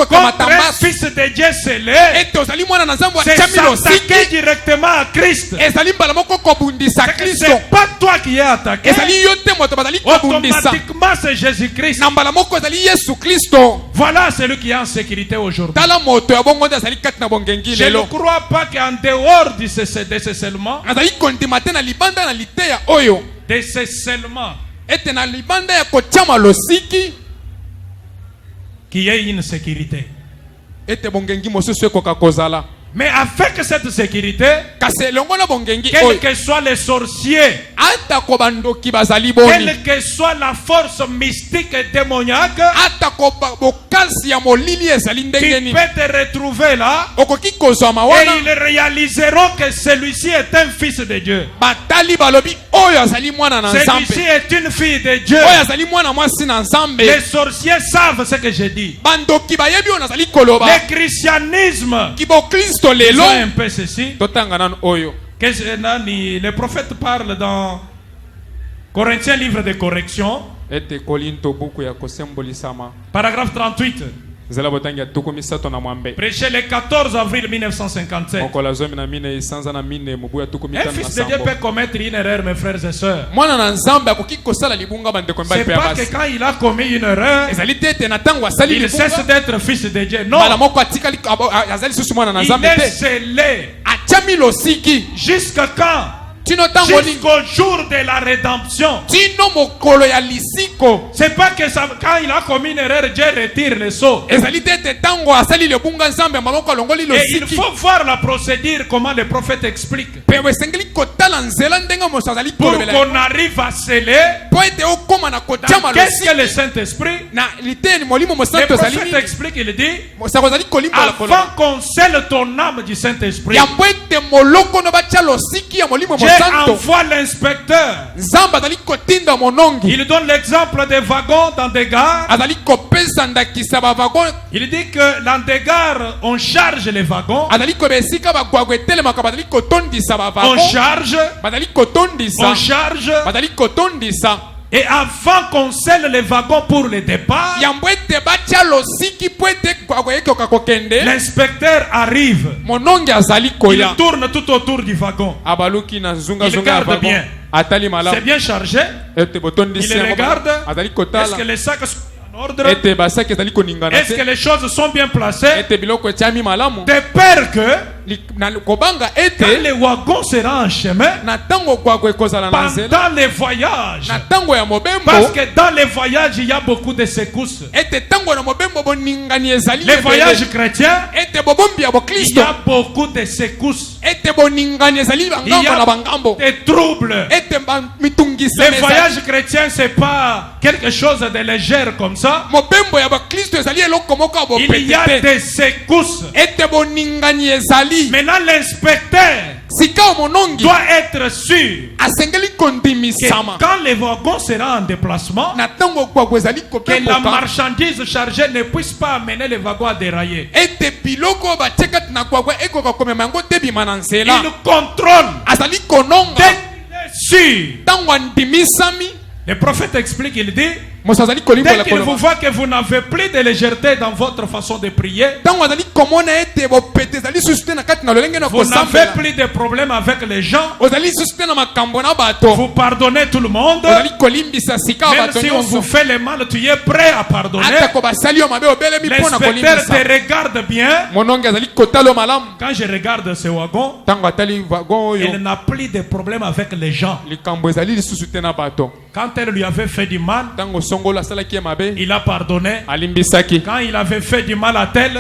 Speaker 1: contre un fils de Dieu scellé, c'est s'attaquer directement à Christ. C'est pas toi qui es attaqué. Automatiquement, c'est Jésus-Christ. Voilà celui qui est en sécurité aujourd'hui. Je ne crois pas qu'en dehors de ce seulement, qu'il y ait une sécurité. Mais afin que cette sécurité, quels que soient les sorciers, quelle que soit la force mystique et démoniaque, tu peux te retrouver là et ils réaliseront que celui-ci est un fils de Dieu. Celui-ci est une fille de Dieu. Les sorciers savent ce que je dis. Le christianisme, ils ont un peu ceci. Le prophète parle dans Corinthiens, livre de correction, paragraphe 38. Prêché le 14 avril 1957. Un fils de Dieu peut commettre une erreur, mes frères et sœurs. C'est pas que quand il a commis une erreur, il cesse d'être fils de Dieu. Non. Il est scellé. Jusqu'à quand? Jusqu'au jour de la rédemption. C'est pas que ça, quand il a commis une erreur, Dieu retire le sceau. Et il faut voir la procédure, comment le prophète explique. Pour qu'on arrive à sceller, qu'est-ce que le Saint-Esprit? Le prophète explique, il dit, avant qu'on scelle ton âme du Saint-Esprit, envoie l'inspecteur. Il donne l'exemple des wagons dans des gares. Il dit que dans des gares, on charge les wagons. On charge. Et avant qu'on scelle les wagons pour le départ, l'inspecteur arrive. Il tourne tout autour du wagon. Il regarde bien. C'est bien chargé. Il regarde. Est-ce que les sacs sont en ordre? Est-ce que les choses sont bien placées? De peur que quand le wagon sera en chemin, pendant les voyages, parce que dans les voyages il y a beaucoup de secousses. Les voyages chrétiens, il y a beaucoup de secousses. Il y a des troubles. Les voyages chrétiens, c'est pas quelque chose de léger comme ça. Il y a des secousses. Maintenant, l'inspecteur doit être sûr que quand le wagon sera en déplacement, que la marchandise chargée ne puisse pas amener le wagon à dérailler. Il contrôle. Dès qu'il est sûr. Le prophète explique, il dit, dès qu'il vous voit que vous n'avez plus de légèreté dans votre façon de prier, vous n'avez plus de problèmes avec les gens, vous pardonnez tout le monde, même si on vous fait le mal, tu es prêt à pardonner. L'inspecteur te regarde bien. Quand je regarde ce wagon, il n'a plus de problème avec les gens. Quand elle lui avait fait du mal, il a pardonné. Quand il avait fait du mal à tel, il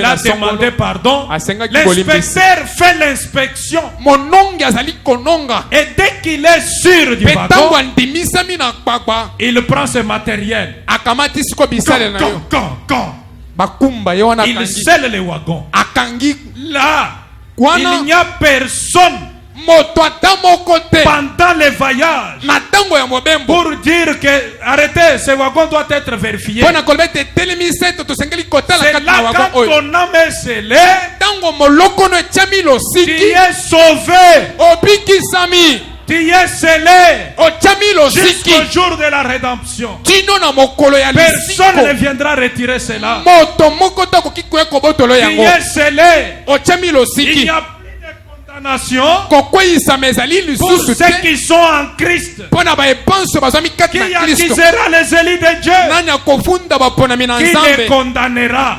Speaker 1: a demandé pardon. L'inspecteur fait l'inspection. Et dès qu'il est sûr du wagon, il prend ce matériel. Il scelle les wagons. Là, il n'y a personne pendant les voyages pour dire que arrêtez, ce wagon doit être vérifié. C'est là quand ton âme est scellée, tu es sauvé. Tu es scellé jusqu'au jour de la rédemption. Personne ne viendra retirer cela. Tu es scellé. Il n'y a plus de condamnation pour ceux qui sont en Christ. Qui accusera les élus de Dieu? Qui les condamnera?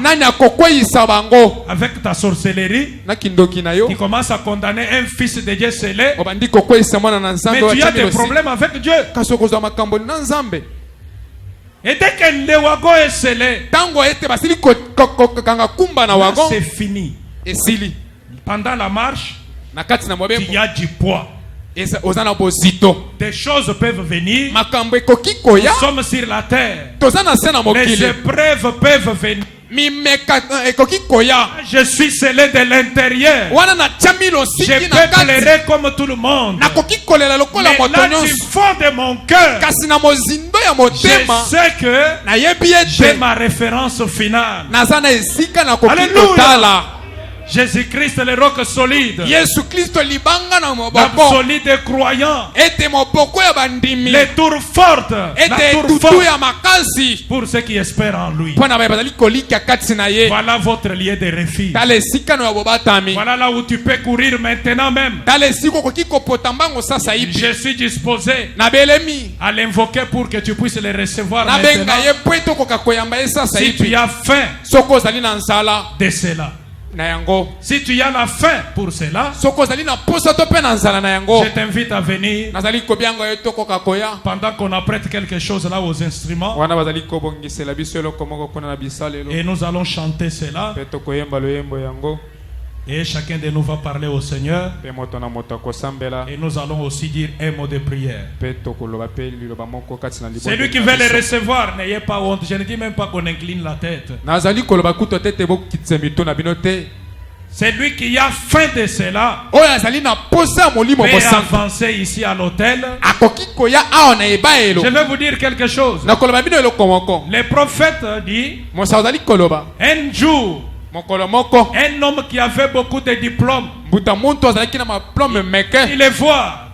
Speaker 1: Avec ta sorcellerie, tu commences à condamner un fils de Dieu scellé. Mais tu as des problèmes avec Dieu. Et dès que le wagon est scellé, c'est fini. Pendant la marche, il y a du poids. Des choses peuvent venir. Nous sommes sur la terre. Les épreuves peuvent venir. Je suis scellé de l'intérieur. Je peux pleurer comme tout le monde. Mais là, du fond de mon cœur, je sais que j'ai ma référence finale. Alléluia. Jésus-Christ le roc solide. L'absolu des croyants. Les tours fortes. Pour ceux qui espèrent en lui. Voilà votre lieu de refuge. Voilà là où tu peux courir maintenant même. Je suis disposé à l'invoquer pour que tu puisses le recevoir maintenant. Si tu as faim de cela. Si tu as la faim pour cela, je t'invite à venir pendant qu'on apprête quelque chose là aux instruments. Et nous allons chanter cela. Et chacun de nous va parler au Seigneur. Et nous allons aussi dire un mot de prière. C'est lui qui veut les recevoir. N'ayez pas honte. Je ne dis même pas qu'on incline la tête. C'est lui qui a faim de cela. Mais avancer ici à l'hôtel. Je vais vous dire quelque chose. Le prophète dit un jour, un homme qui avait beaucoup de diplômes, il les voit.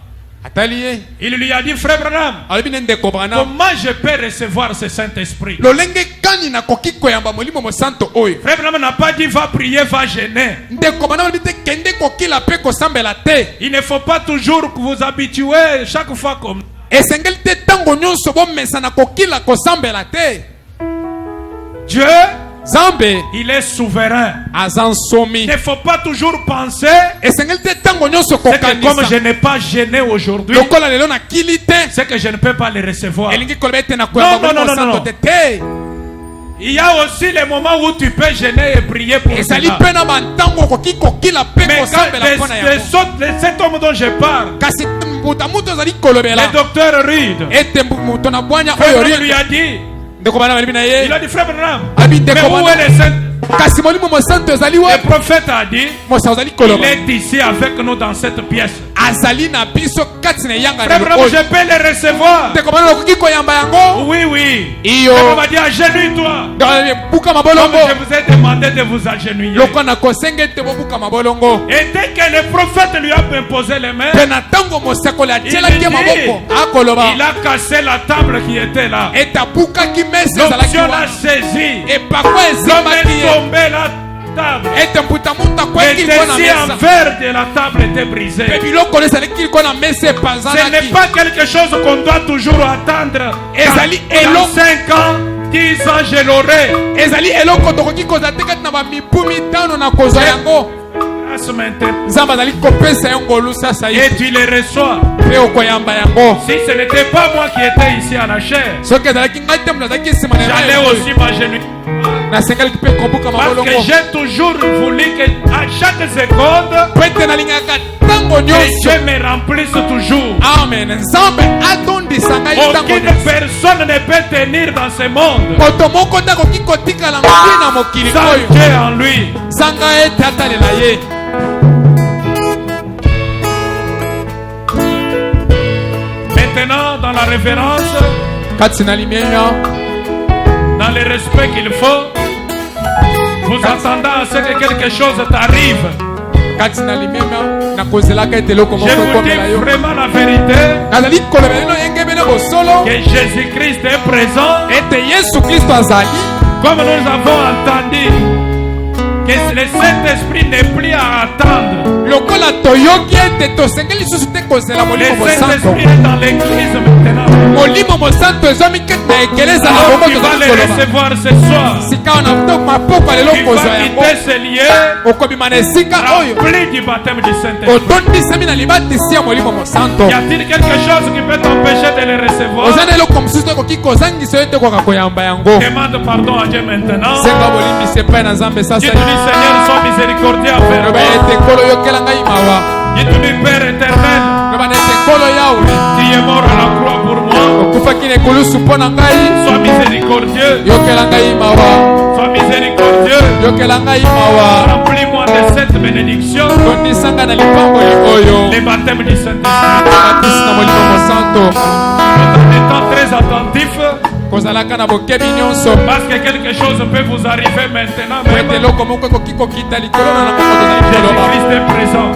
Speaker 1: Il lui a dit, frère Branham, comment je peux recevoir ce Saint-Esprit? Frère Branham n'a pas dit va prier, va gêner. Il ne faut pas toujours vous habituer chaque fois comme Dieu, il est souverain. Il ne faut pas toujours penser que comme je n'ai pas gêné aujourd'hui, c'est que je ne peux pas les recevoir. Non. Il y a aussi les moments où tu peux gêner et prier pour cela. Mais cet homme dont je parle, le docteur Reed, lui a dit, il a dit, frère Branham, mais où est le Saint? Le prophète a dit, il est ici avec nous dans cette pièce. Frère Branham, je peux les recevoir. Oui. On va dire, agenouille-toi. Comme je vous ai demandé de vous agenouiller. Et dès que le prophète lui a imposé les mains, il a cassé la table qui était là. L'onction l'a saisi. L'homme est tombé là. Le dessus en verre de la table était brisé. Ce n'est pas quelque chose qu'on doit toujours attendre. Dans 5 ans, 10 ans, je l'aurai. Et tu les reçois. Si ce n'était pas moi qui étais ici à la chair, j'allais aussi m'agenouiller. Parce que j'ai toujours voulu qu'à chaque seconde, que Dieu me remplisse toujours. Amen. Aucune personne ne peut tenir dans ce monde sans Dieu en lui. maintenant dans la révérence, dans le respect qu'il faut, vous attendez à ce que quelque chose t'arrive. Je vous dis vraiment la vérité, que Jésus-Christ est présent, comme nous avons entendu que le Saint-Esprit n'est plus à attendre. Le Saint-Esprit est dans l'église maintenant. Alors tu vas le recevoir ce soir. Tu vas quitter ce lieu rempli du baptême du Saint-Esprit. Y a-t-il quelque chose qui peut t'empêcher de le recevoir? Demande pardon à Dieu maintenant. Dis-lui, Seigneur, sois miséricordieux envers moi. Dis-lui, Père éternel, tu es mort à la croix pour moi. Sois miséricordieux. Sois miséricordieux. Remplis-moi de cette bénédiction. Le baptême du Saint-Esprit. En étant très attentif, parce que quelque chose peut vous arriver maintenant. Jésus-Christ est présent.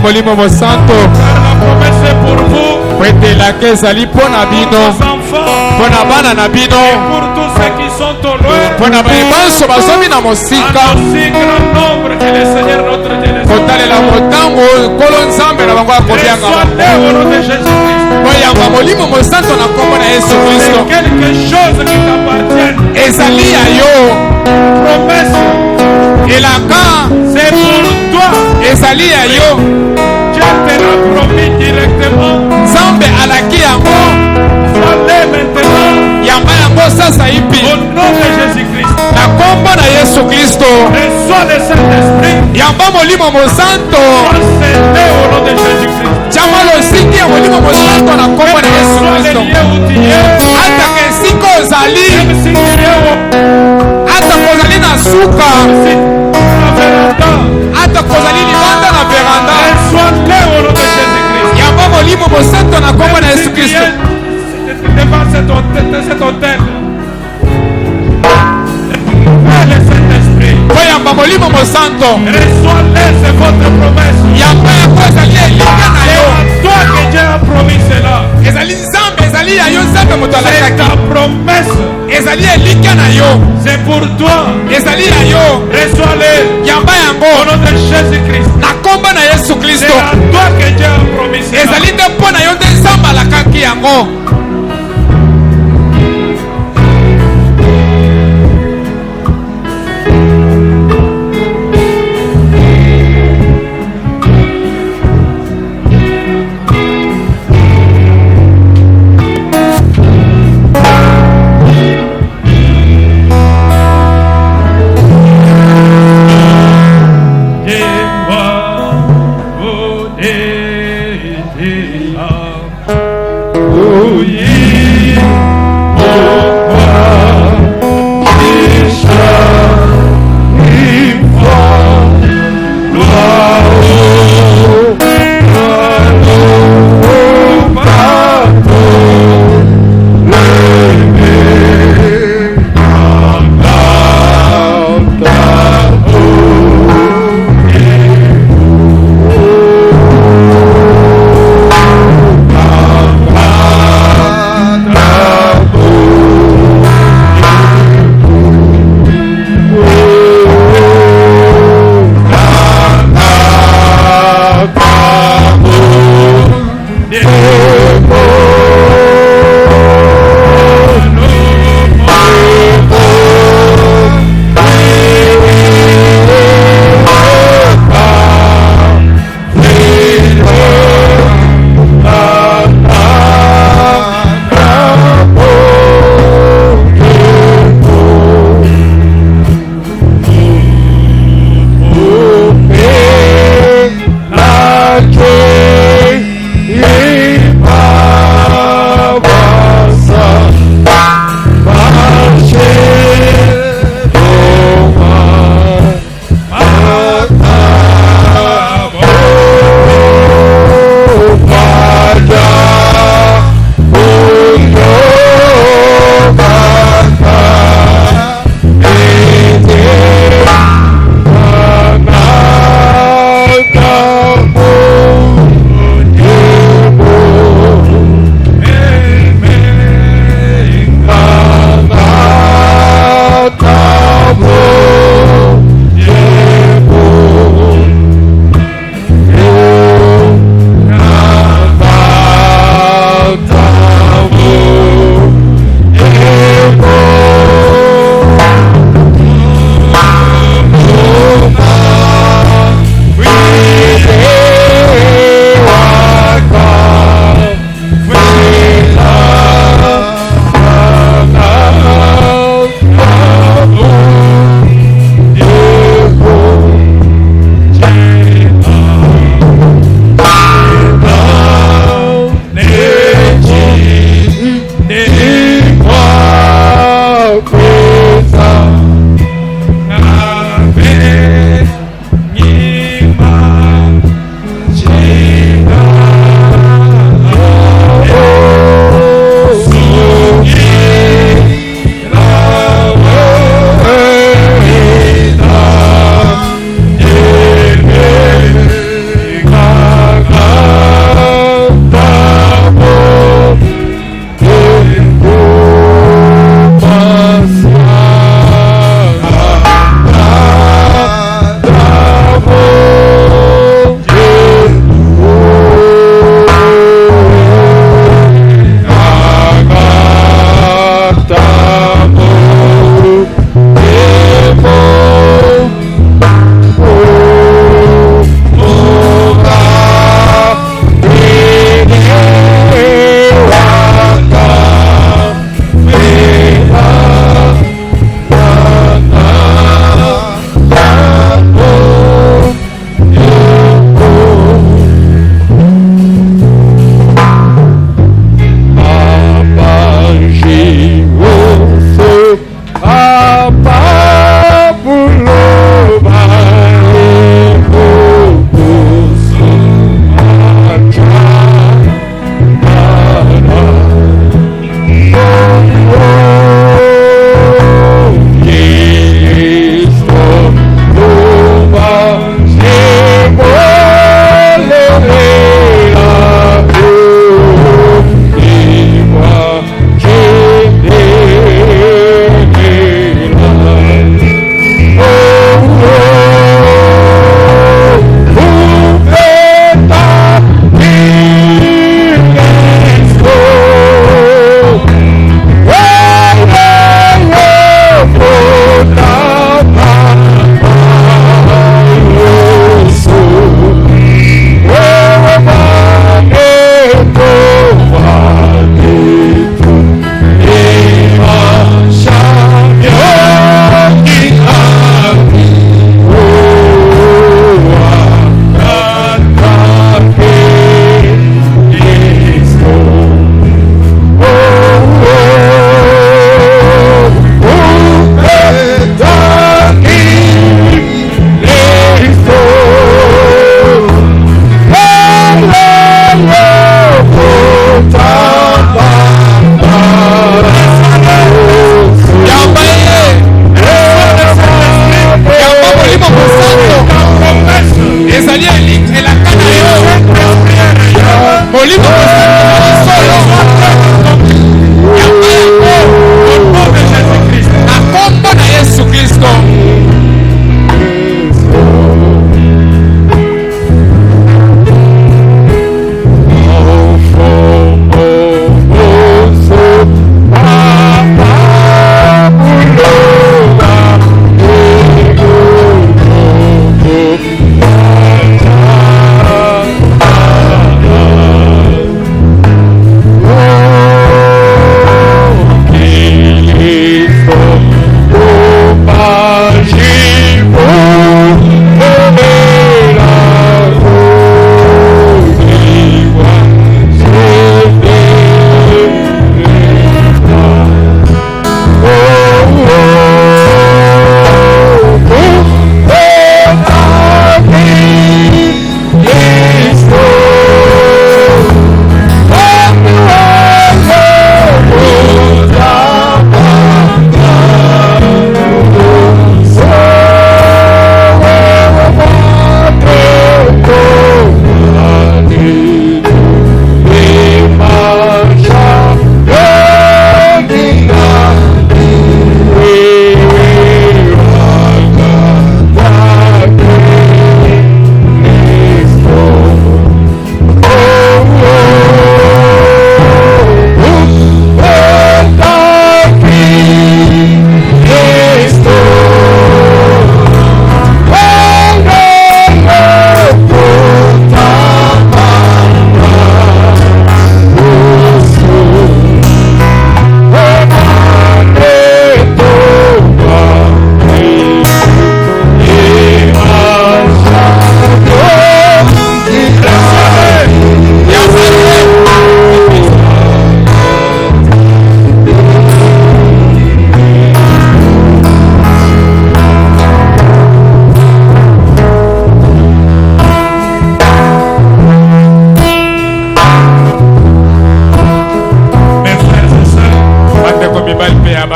Speaker 2: molimo mosanto.
Speaker 1: La promesse est pour vous.
Speaker 2: Kwetelaka ezali mpo na bino, mpo na bana na bino,
Speaker 1: pour tous ceux qui sont au loin,
Speaker 2: mpo na baye nyonso bazomi na mosika.
Speaker 1: aussi grand nombre que le Seigneur notre Dieu les
Speaker 2: kotalela motango nkolo nzambe na bango akobianga koyamba molimo mosanto na kombo na Yesu Kristo.
Speaker 1: quelque chose qui t'appartient.
Speaker 2: Ezali ya yo.
Speaker 1: Promesse.
Speaker 2: Elaka.
Speaker 1: C'est pour toi.
Speaker 2: Ezali ya yo.
Speaker 1: Dieu te l'a promis directement.
Speaker 2: Nzambe alaki yango.
Speaker 1: Fallait maintenant.
Speaker 2: Yamba yango sasa hivi.
Speaker 1: Au nom de Jésus-Christ.
Speaker 2: Na kombo na Yesu Kristo.
Speaker 1: Reçois le Saint-Esprit.
Speaker 2: Yamba molimo mosanto.
Speaker 1: Procédez au nom de Jésus-Christ.
Speaker 2: Chama losingi ya molimo mosanto na kombo na Yesu Kristo. Hata kesiko ozali. Hata kozali na suka. Hata kozali libanda na veranda. Yamba molimo mosanto na kombo na Yesu Kristo.
Speaker 1: Devant cet hôtel. Le Saint-Esprit.
Speaker 2: Koyamba molimo mosanto.
Speaker 1: Reçois-les, c'est votre promesse.
Speaker 2: Yamba yango ezali elinga na yo.
Speaker 1: C'est à toi que Dieu a promis cela.
Speaker 2: Ezali nzambe, ezali ya yo nzambe moto alakaki.
Speaker 1: C'est ta promesse.
Speaker 2: Ezali elinga na yo.
Speaker 1: C'est pour toi.
Speaker 2: Ezali ya yo.
Speaker 1: Reçois-les.
Speaker 2: Yamba yango.
Speaker 1: Au nom de Jésus-Christ.
Speaker 2: Na kombo na Yesu Kristo.
Speaker 1: C'est à toi que Dieu a promis cela.
Speaker 2: Ezali nde mpo na yo nde nzambe alakaki yango.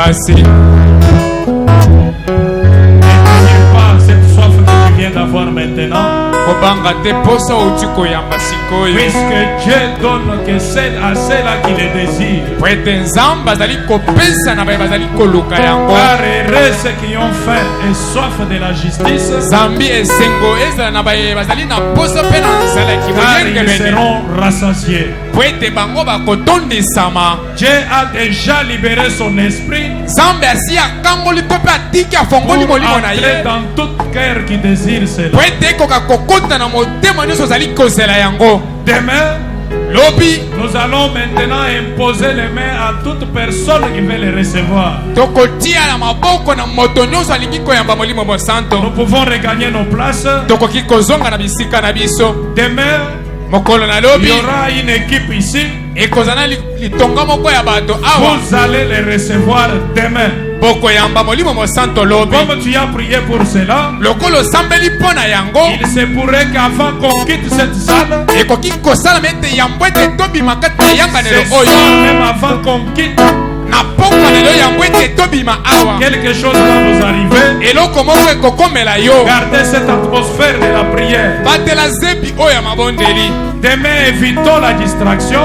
Speaker 2: basi.
Speaker 1: N'éteignez pas cette soif que tu viens d'avoir maintenant. Puisque Dieu donne que c'est à ceux-là qui le désirent. Car heureux ceux qui ont faim et soif de la justice, car ils seront rassasiés. Dieu a déjà libéré son esprit pour entrer dans toute cœur qui désire cela. Demain, nous allons maintenant imposer les mains à toute personne qui veut les recevoir. Nous pouvons regagner nos places. Demain, il y aura une équipe ici. Vous allez les recevoir demain. Comme tu as prié pour cela, il se pourrait qu'avant qu'on quitte cette salle, même avant qu'on quitte, quelque chose va nous arriver. Gardez cette atmosphère de la prière. Demain, évitons la distraction.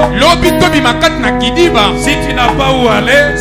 Speaker 1: Si tu n'as pas où aller,